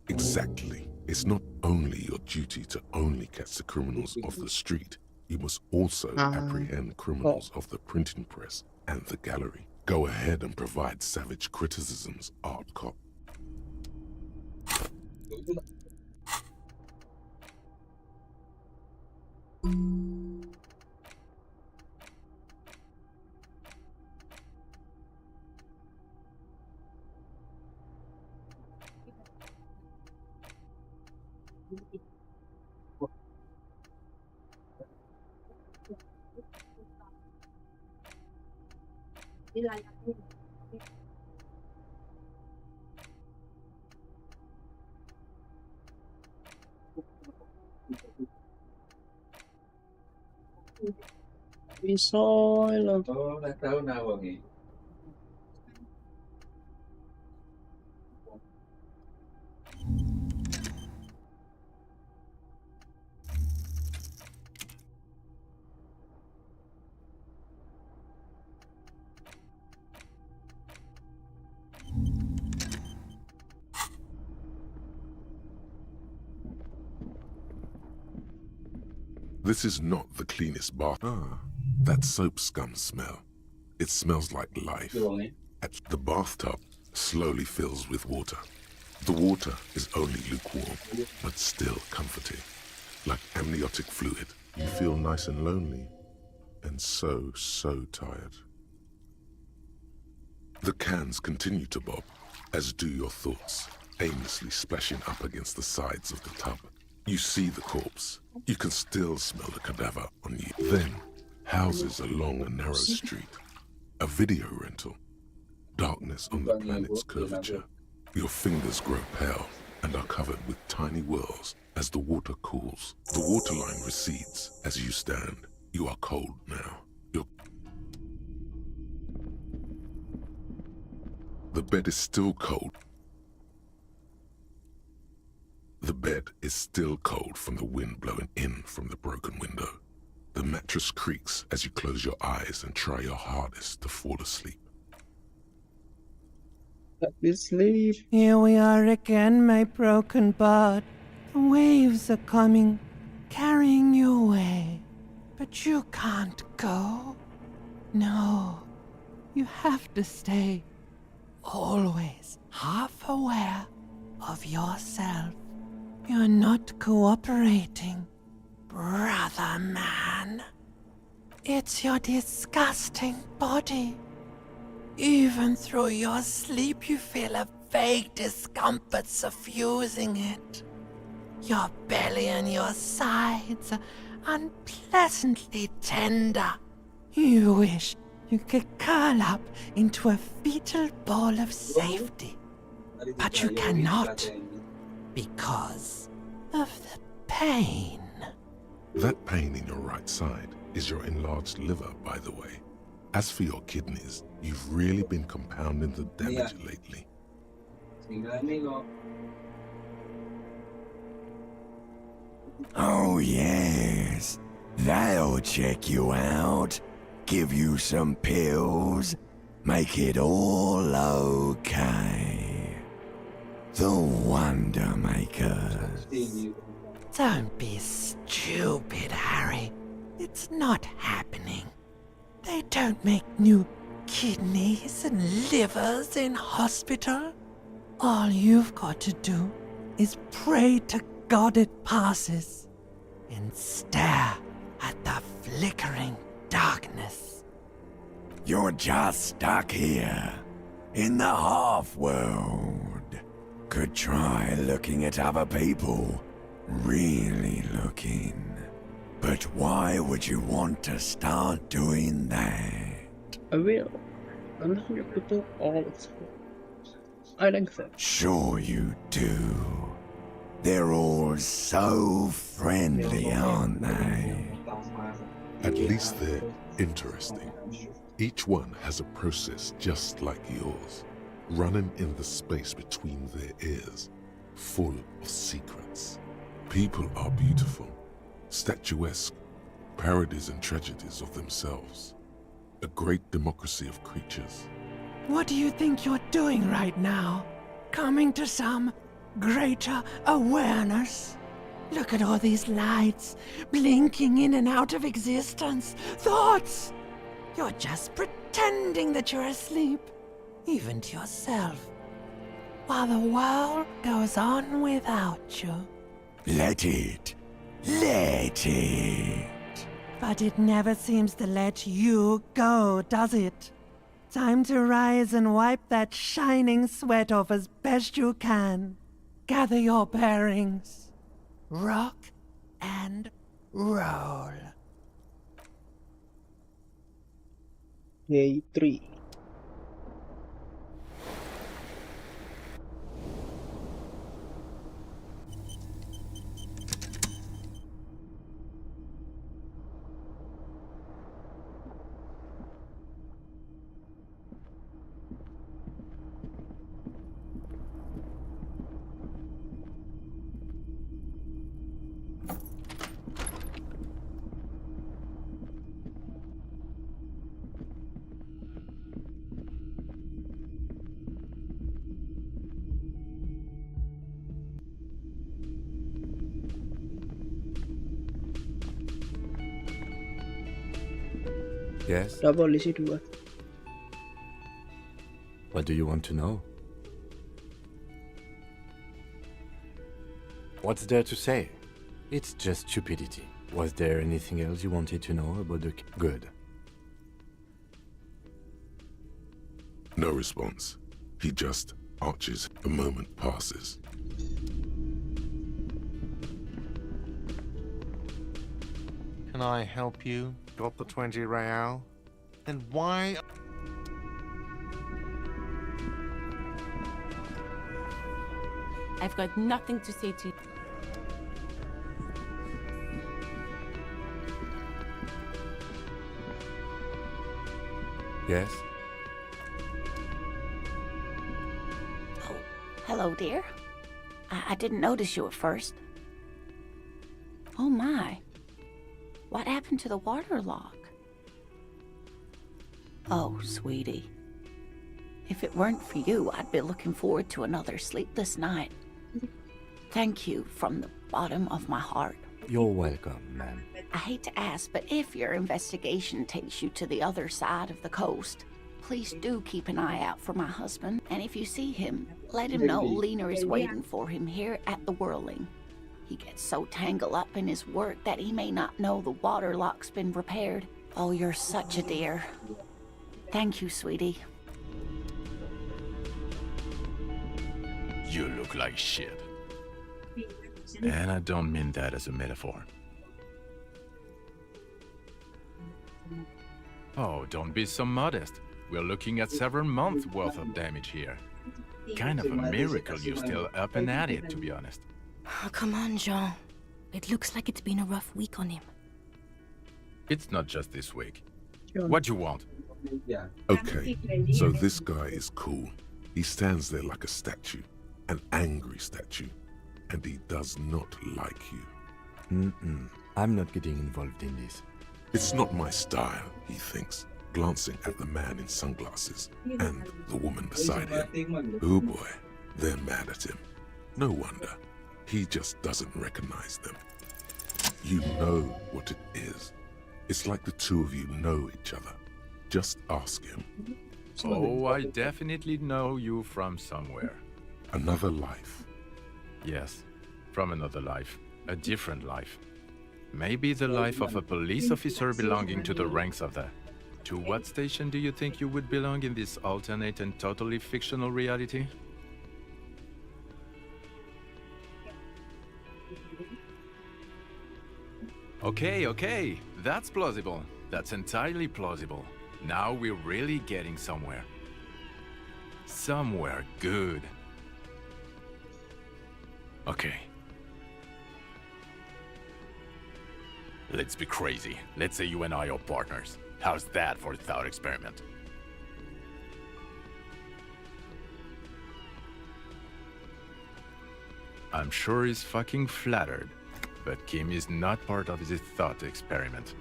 Exactly. It's not only your duty to only catch the criminals off the street, you must also apprehend criminals of the printing press and the gallery. Go ahead and provide savage criticisms, art cop. Misoy. Oh, nggak tahu nawangnya. This is not the cleanest bath. That soap scum smell. It smells like life. The bathtub slowly fills with water. The water is only lukewarm, but still comforting. Like amniotic fluid, you feel nice and lonely, and so tired. The cans continue to bob, as do your thoughts, aimlessly splashing up against the sides of the tub. You see the corpse. You can still smell the cadaver on you. Then, houses along a narrow street. A video rental. Darkness on the planet's curvature. Your fingers grow pale and are covered with tiny whirls as the water cools. The waterline recedes as you stand. You are cold now. The bed is still cold. The bed is still cold from the wind blowing in from the broken window. The mattress creaks as you close your eyes and try your hardest to fall asleep. Let me sleep. Here we are again, my broken bud. The waves are coming, carrying you away. But you can't go. No, you have to stay. Always half aware of yourself. You're not cooperating, brother man. It's your disgusting body. Even through your sleep you feel a vague discomfort suffusing it. Your belly and your sides are unpleasantly tender. You wish you could curl up into a fetal ball of safety. But you cannot. Because of the pain. That pain in your right side is your enlarged liver, by the way. As for your kidneys, you've really been compounding the damage lately. Oh yes, they'll check you out, give you some pills, make it all okay. The Wonder Makers. Don't be stupid, Harry. It's not happening. They don't make new kidneys and livers in hospital. All you've got to do is pray to God it passes and stare at the flickering darkness. You're just stuck here, in the half-world. Could try looking at other people, really looking. But why would you want to start doing that? I will. I'm not going to do all of it. I like that. Sure you do. They're all so friendly, aren't they? At least they're interesting. Each one has a process just like yours, running in the space between their ears, full of secrets. People are beautiful, statuesque, parodies and tragedies of themselves. A great democracy of creatures. What do you think you're doing right now? Coming to some greater awareness? Look at all these lights, blinking in and out of existence. Thoughts! You're just pretending that you're asleep, even to yourself, while the world goes on without you. Let it. Let it. But it never seems to let you go, does it? Time to rise and wipe that shining sweat off as best you can. Gather your bearings. Rock and roll. Day 3. Yes? Double isi 2. What do you want to know? What's there to say? It's just stupidity. Was there anything else you wanted to know about the... Good. No response. He just arches. A moment passes. Can I help you? Got the 20 real? Then why... I've got nothing to say to you. Yes? Oh, hello, dear. I didn't notice you at first. Oh my. What happened to the water lock? Oh, sweetie. If it weren't for you, I'd be looking forward to another sleepless night. Thank you from the bottom of my heart. You're welcome, ma'am. I hate to ask, but if your investigation takes you to the other side of the coast, please do keep an eye out for my husband. And if you see him, let him know Lena is waiting for him here at the Whirling. He gets so tangled up in his work that he may not know the water lock's been repaired. Oh, you're such a dear. Thank you, sweetie. You look like shit. And I don't mean that as a metaphor. Oh, don't be so modest. We're looking at several months worth of damage here. Kind of a miracle you're still up and at it, to be honest. Oh, come on, Jean. It looks like it's been a rough week on him. It's not just this week. What you want? Okay, so this guy is cool. He stands there like a statue, an angry statue, and he does not like you. I'm not getting involved in this. It's not my style, he thinks, glancing at the man in sunglasses and the woman beside him. Oh boy, they're mad at him. No wonder. He just doesn't recognize them. You know what it is. It's like the two of you know each other. Just ask him. Oh, I definitely know you from somewhere. Another life. Yes, from another life. A different life. Maybe the life of a police officer belonging to the ranks of the... To what station do you think you would belong in this alternate and totally fictional reality? Okay, that's plausible. That's entirely plausible. Now we're really getting somewhere. Somewhere good. Okay. Let's be crazy. Let's say you and I are partners. How's that for a thought experiment? I'm sure he's fucking flattered, but Kim is not part of his thought experiment.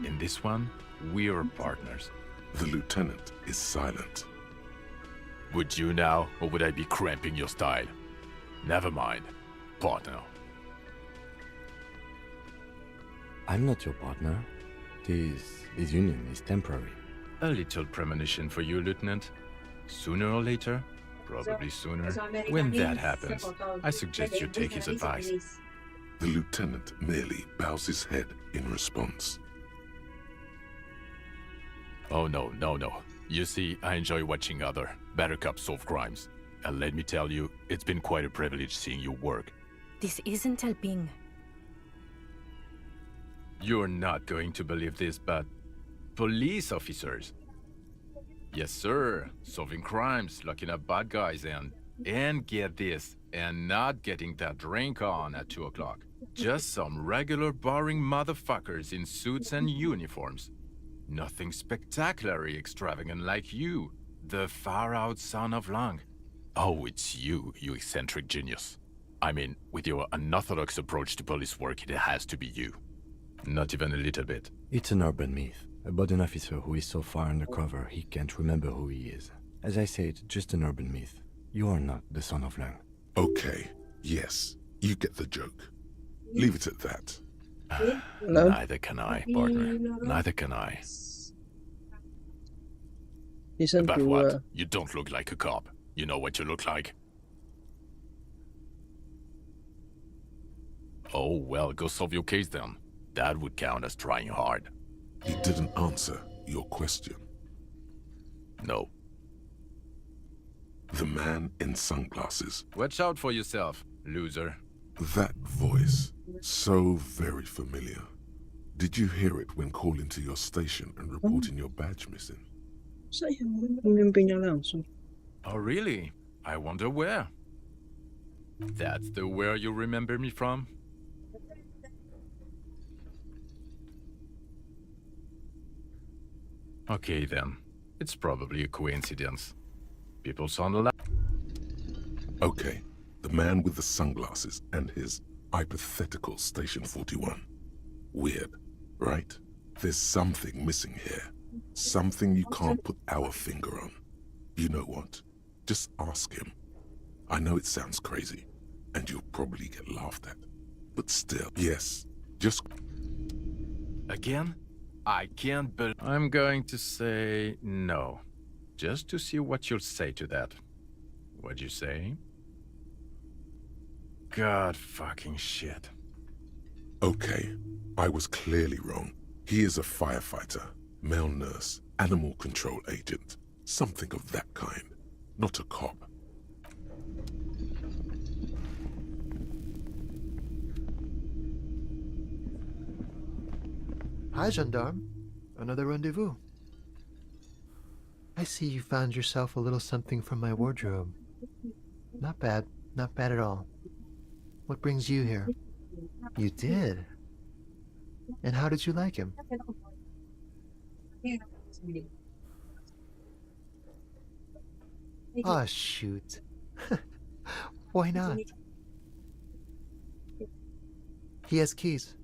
In this one, we're partners. The lieutenant is silent. Would you now, or would I be cramping your style? Never mind. Partner. I'm not your partner. This union is temporary. A little premonition for you, Lieutenant. Sooner or later, probably sooner, when that happens, I suggest you take his advice. The lieutenant merely bows his head in response. Oh no. You see, I enjoy watching other better cops solve crimes. And let me tell you, it's been quite a privilege seeing you work. This isn't helping. You're not going to believe this, but police officers. Yes, sir. Solving crimes, locking up bad guys, and get this, and not getting that drink on at 2 o'clock. Just some regular boring motherfuckers in suits and uniforms. Nothing spectacularly extravagant like you, the far-out son of Lang. Oh, it's you eccentric genius. I mean, with your unorthodox approach to police work, it has to be you. Not even a little bit. It's an urban myth about an officer who is so far undercover he can't remember who he is. As I said, just an urban myth. You are not the son of Lang. Okay, yes, you get the joke. Leave it at that. Neither can I, partner. Neither can I. But what? You don't look like a cop. You know what you look like? Oh, well, go solve your case then. That would count as trying hard. He didn't answer your question. No. The man in sunglasses. Watch out for yourself, loser. That voice, so very familiar. Did you hear it when calling to your station and reporting your badge missing? Oh, really? I wonder where. That's the where you remember me from? Okay then. It's probably a coincidence. People sound alike. Okay, the man with the sunglasses and his hypothetical Station 41. Weird, right? There's something missing here. Something you can't put our finger on. You know what? Just ask him. I know it sounds crazy, and you'll probably get laughed at. But still, yes, just... Again? I can't believe... I'm going to say no. Just to see what you'll say to that. What'd you say? God fucking shit. Okay, I was clearly wrong. He is a firefighter, male nurse, animal control agent, something of that kind. Not a cop. Hi, gendarme. Another rendezvous. I see you found yourself a little something from my wardrobe. Not bad. Not bad at all. What brings you here? You did? And how did you like him? Ah, shoot. Why not? He has keys.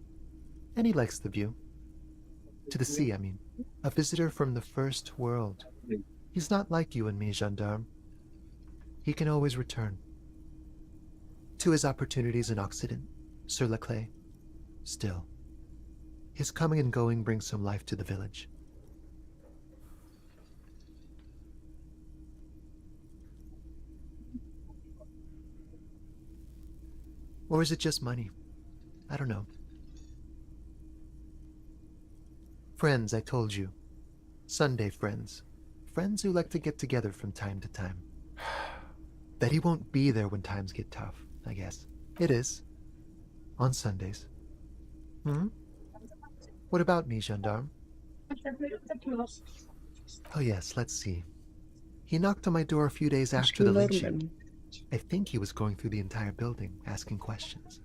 And he likes the view. To the sea, I mean. A visitor from the first world. He's not like you and me, gendarme. He can always return. To his opportunities in Occident, sur la clé. Still, his coming and going brings some life to the village. Or is it just money? I don't know. Friends, I told you. Sunday friends. Friends who like to get together from time to time. Bet he won't be there when times get tough, I guess. It is. On Sundays. What about me, gendarme? Oh yes, let's see. He knocked on my door a few days after the lynching. I think he was going through the entire building, asking questions.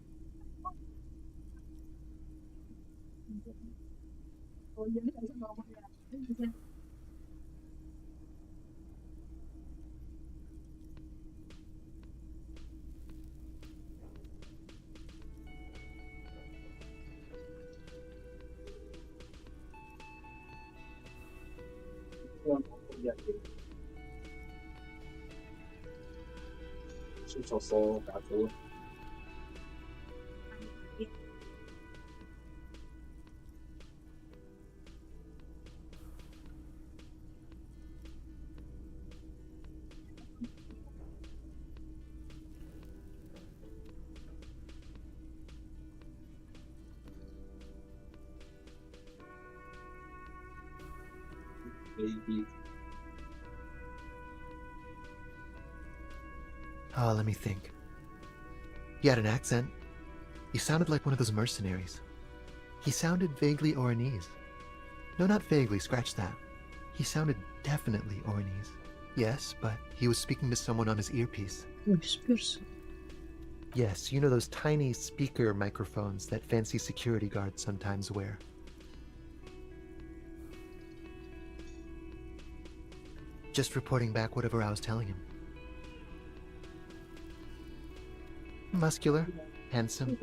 Let me think. He had an accent. He sounded like one of those mercenaries. He sounded vaguely Oranese. No, not vaguely, scratch that. He sounded definitely Oranese. Yes, but he was speaking to someone on his earpiece. Whispers? Yes, you know those tiny speaker microphones that fancy security guards sometimes wear. Just reporting back whatever I was telling him. Muscular, handsome,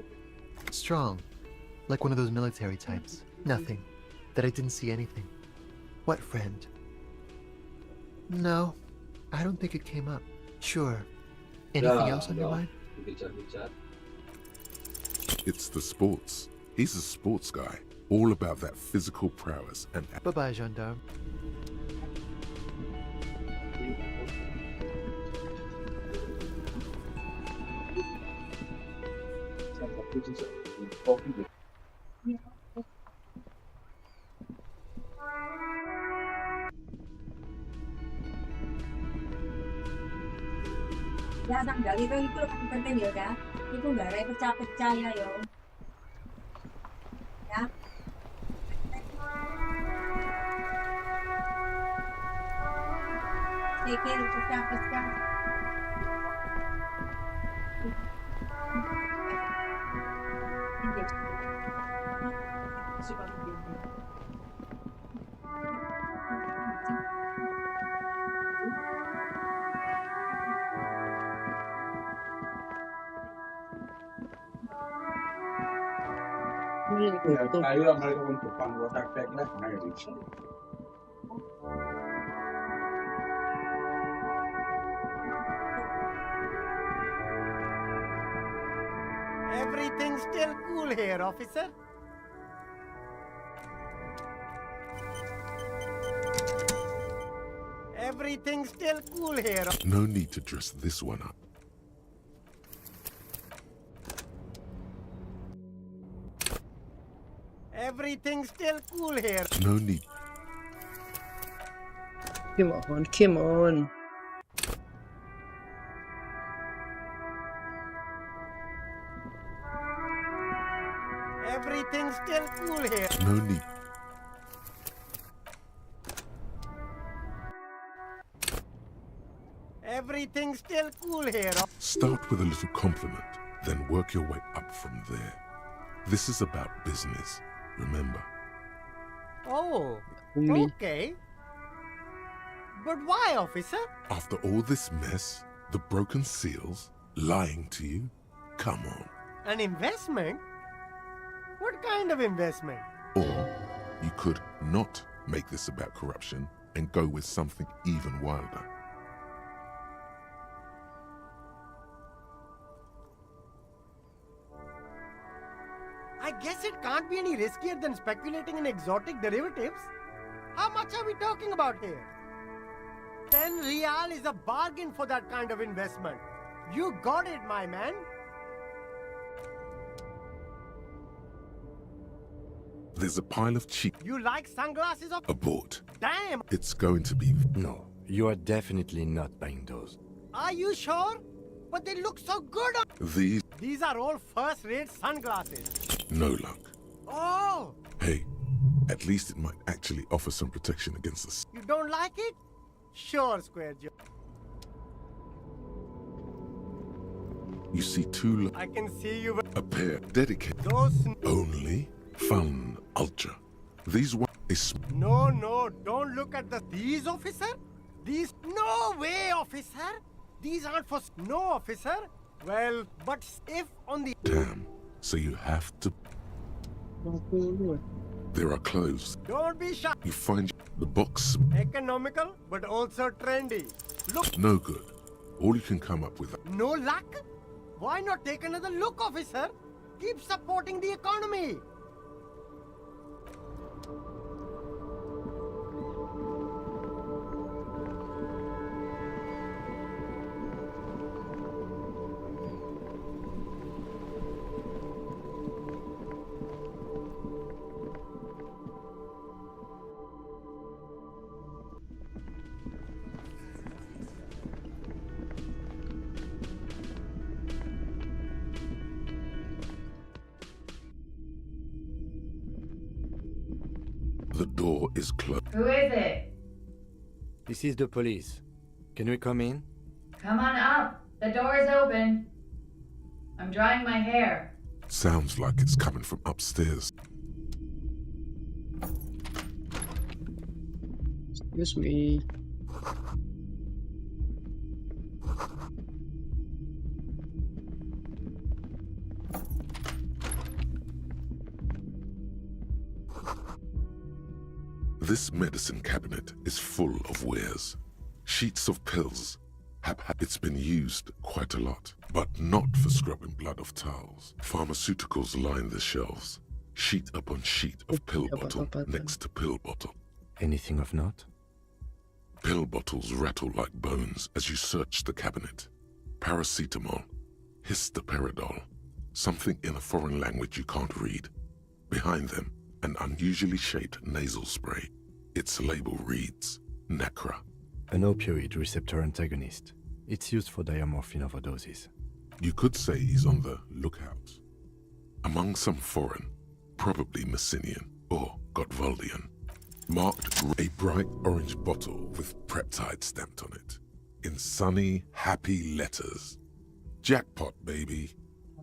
strong, like one of those military types. Nothing. That I didn't see anything. What friend? No, I don't think it came up. Sure. Anything else on your mind? It's the sports. He's a sports guy, all about that physical prowess and... Bye-bye, gendarme. Ya tanggal itu lebih penting ya, itu nggak ada pecah-pecah ya yo. Ya. Sikil pecah-pecah. Ayo mereka untuk anggota Plengar Nangis. Everything's still cool here, officer. Everything's still cool here. No need to dress this one up. Everything's still cool here. No need. Come on, come on. Everything's still cool here. No need. Everything's still cool here. Start with a little compliment, then work your way up from there. This is about business, remember. Oh, okay. But why, officer? After all this mess, the broken seals, lying to you, come on. An investment? What kind of investment? Or you could not make this about corruption and go with something even wilder. I guess it can't be any riskier than speculating in exotic derivatives. How much are we talking about here? 10 real is a bargain for that kind of investment. You got it, my man. There's a pile of cheap... You like sunglasses of... Abort. Damn! It's going to be... No, you are definitely not buying those. Are you sure? But they look so good on... These are all first-rate sunglasses. No luck. Oh! Hey, at least it might actually offer some protection against us. You don't like it? Sure, Square Jaw. You see two I can see you. a pair dedicated Those. only fun ultra. These one is No, don't look at these, officer. These. No way, officer. These aren't for. No, officer. Well, but if on the. damn. So you have to. There are clothes. Don't be shy. You find the box Economical, but also trendy. Look. no good. All you can come up with. No luck? Why not take another look, officer? Keep supporting the economy. The door is closed. Who is it? This is the police. Can we come in? Come on up. The door is open. I'm drying my hair. Sounds like it's coming from upstairs. Excuse me. This medicine cabinet is full of wares. Sheets of pills. It's been used quite a lot, but not for scrubbing blood off towels. Pharmaceuticals line the shelves. Sheet upon sheet of pill bottle next to pill bottle. Anything of note? Pill bottles rattle like bones as you search the cabinet. Paracetamol, histoperidol, something in a foreign language you can't read. Behind them, an unusually shaped nasal spray. Its label reads, Necra. An opioid receptor antagonist. It's used for diamorphine overdoses. You could say he's on the lookout. Among some foreign, probably Messinian or Gotwaldian, marked a bright orange bottle with peptide stamped on it, in sunny, happy letters. Jackpot, baby.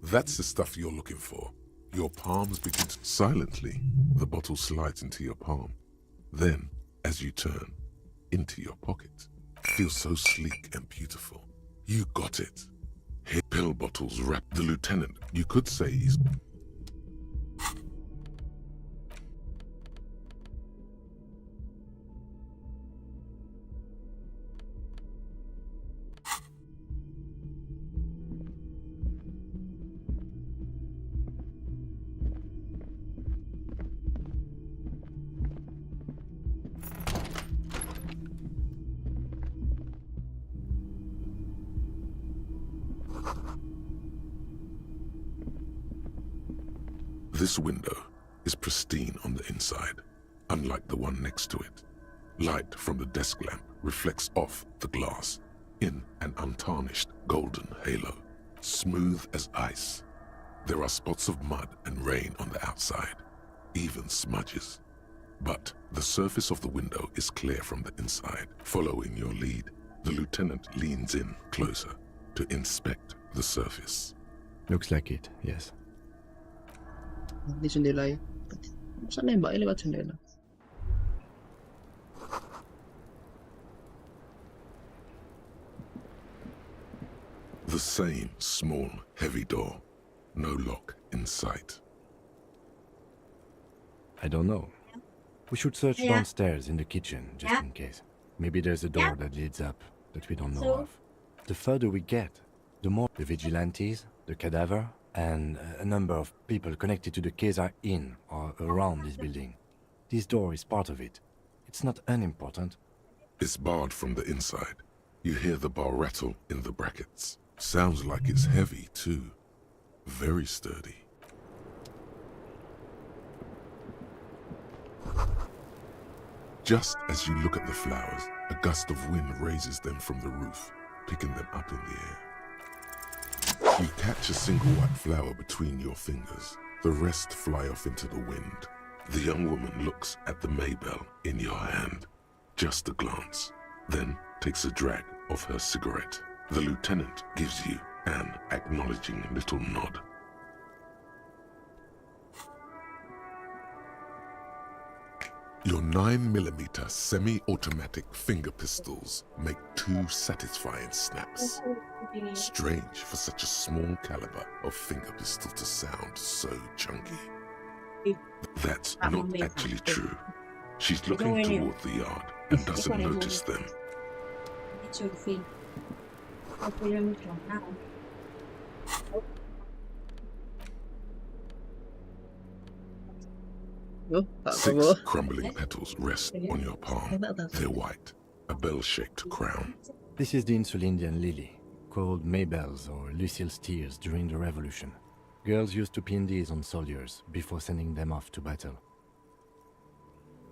That's the stuff you're looking for. Your palms begin to... Silently, the bottle slides into your palm. Then, as you turn, into your pocket. Feels so sleek and beautiful. You got it. Here, pill bottles wrap the lieutenant. You could say he's... This window is pristine on the inside, unlike the one next to it. Light from the desk lamp reflects off the glass in an untarnished golden halo, smooth as ice. There are spots of mud and rain on the outside, even smudges. But the surface of the window is clear from the inside. Following your lead, the lieutenant leans in closer to inspect the surface. Looks like it, yes. Di jendela ya. Masa nembaknya lewat jendela? The same small, heavy door. No lock in sight. I don't know. We should search downstairs in the kitchen, just in case. Maybe there's a door that leads up that we don't know of. The further we get, the more the vigilantes, the cadaver, and a number of people connected to the case are in or around this building. This door is part of it. It's not unimportant. It's barred from the inside. You hear the bar rattle in the brackets. Sounds like it's heavy, too. Very sturdy. Just as you look at the flowers, a gust of wind raises them from the roof, picking them up in the air. You catch a single white flower between your fingers. The rest fly off into the wind. The young woman looks at the Maybell in your hand. Just a glance. then takes a drag of her cigarette. The lieutenant gives you an acknowledging little nod. Your 9mm semi-automatic finger pistols make 2 satisfying snaps. Strange for such a small caliber of finger pistol to sound so chunky. That's not actually true. She's looking toward the yard and doesn't notice them. Six crumbling petals rest on your palm. They're white, a bell-shaped crown. This is the Insulindian lily, called Maybelle's or Lucille's tears during the Revolution. Girls used to pin these on soldiers before sending them off to battle.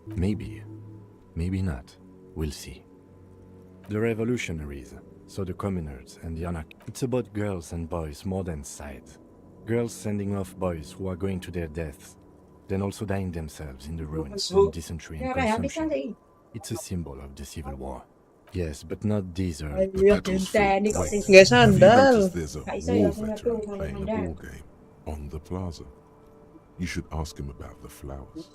Maybe, maybe not. We'll see. The revolutionaries, so the communards and the anarchists. It's about girls and boys more than sides. Girls sending off boys who are going to their deaths, then also dying themselves in the ruins and dysentery and consumption. It's a symbol of the Civil War. Yes, but not these are the petals. Have you noticed there's a war veteran playing a ball game on the plaza? You should ask him about the flowers.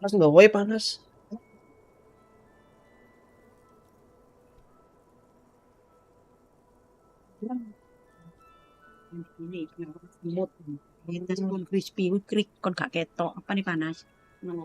Panas nggak, woy, panas. Ini semut. Entes pun crispy, krik kon gak ketok. Apa nih panas? Nang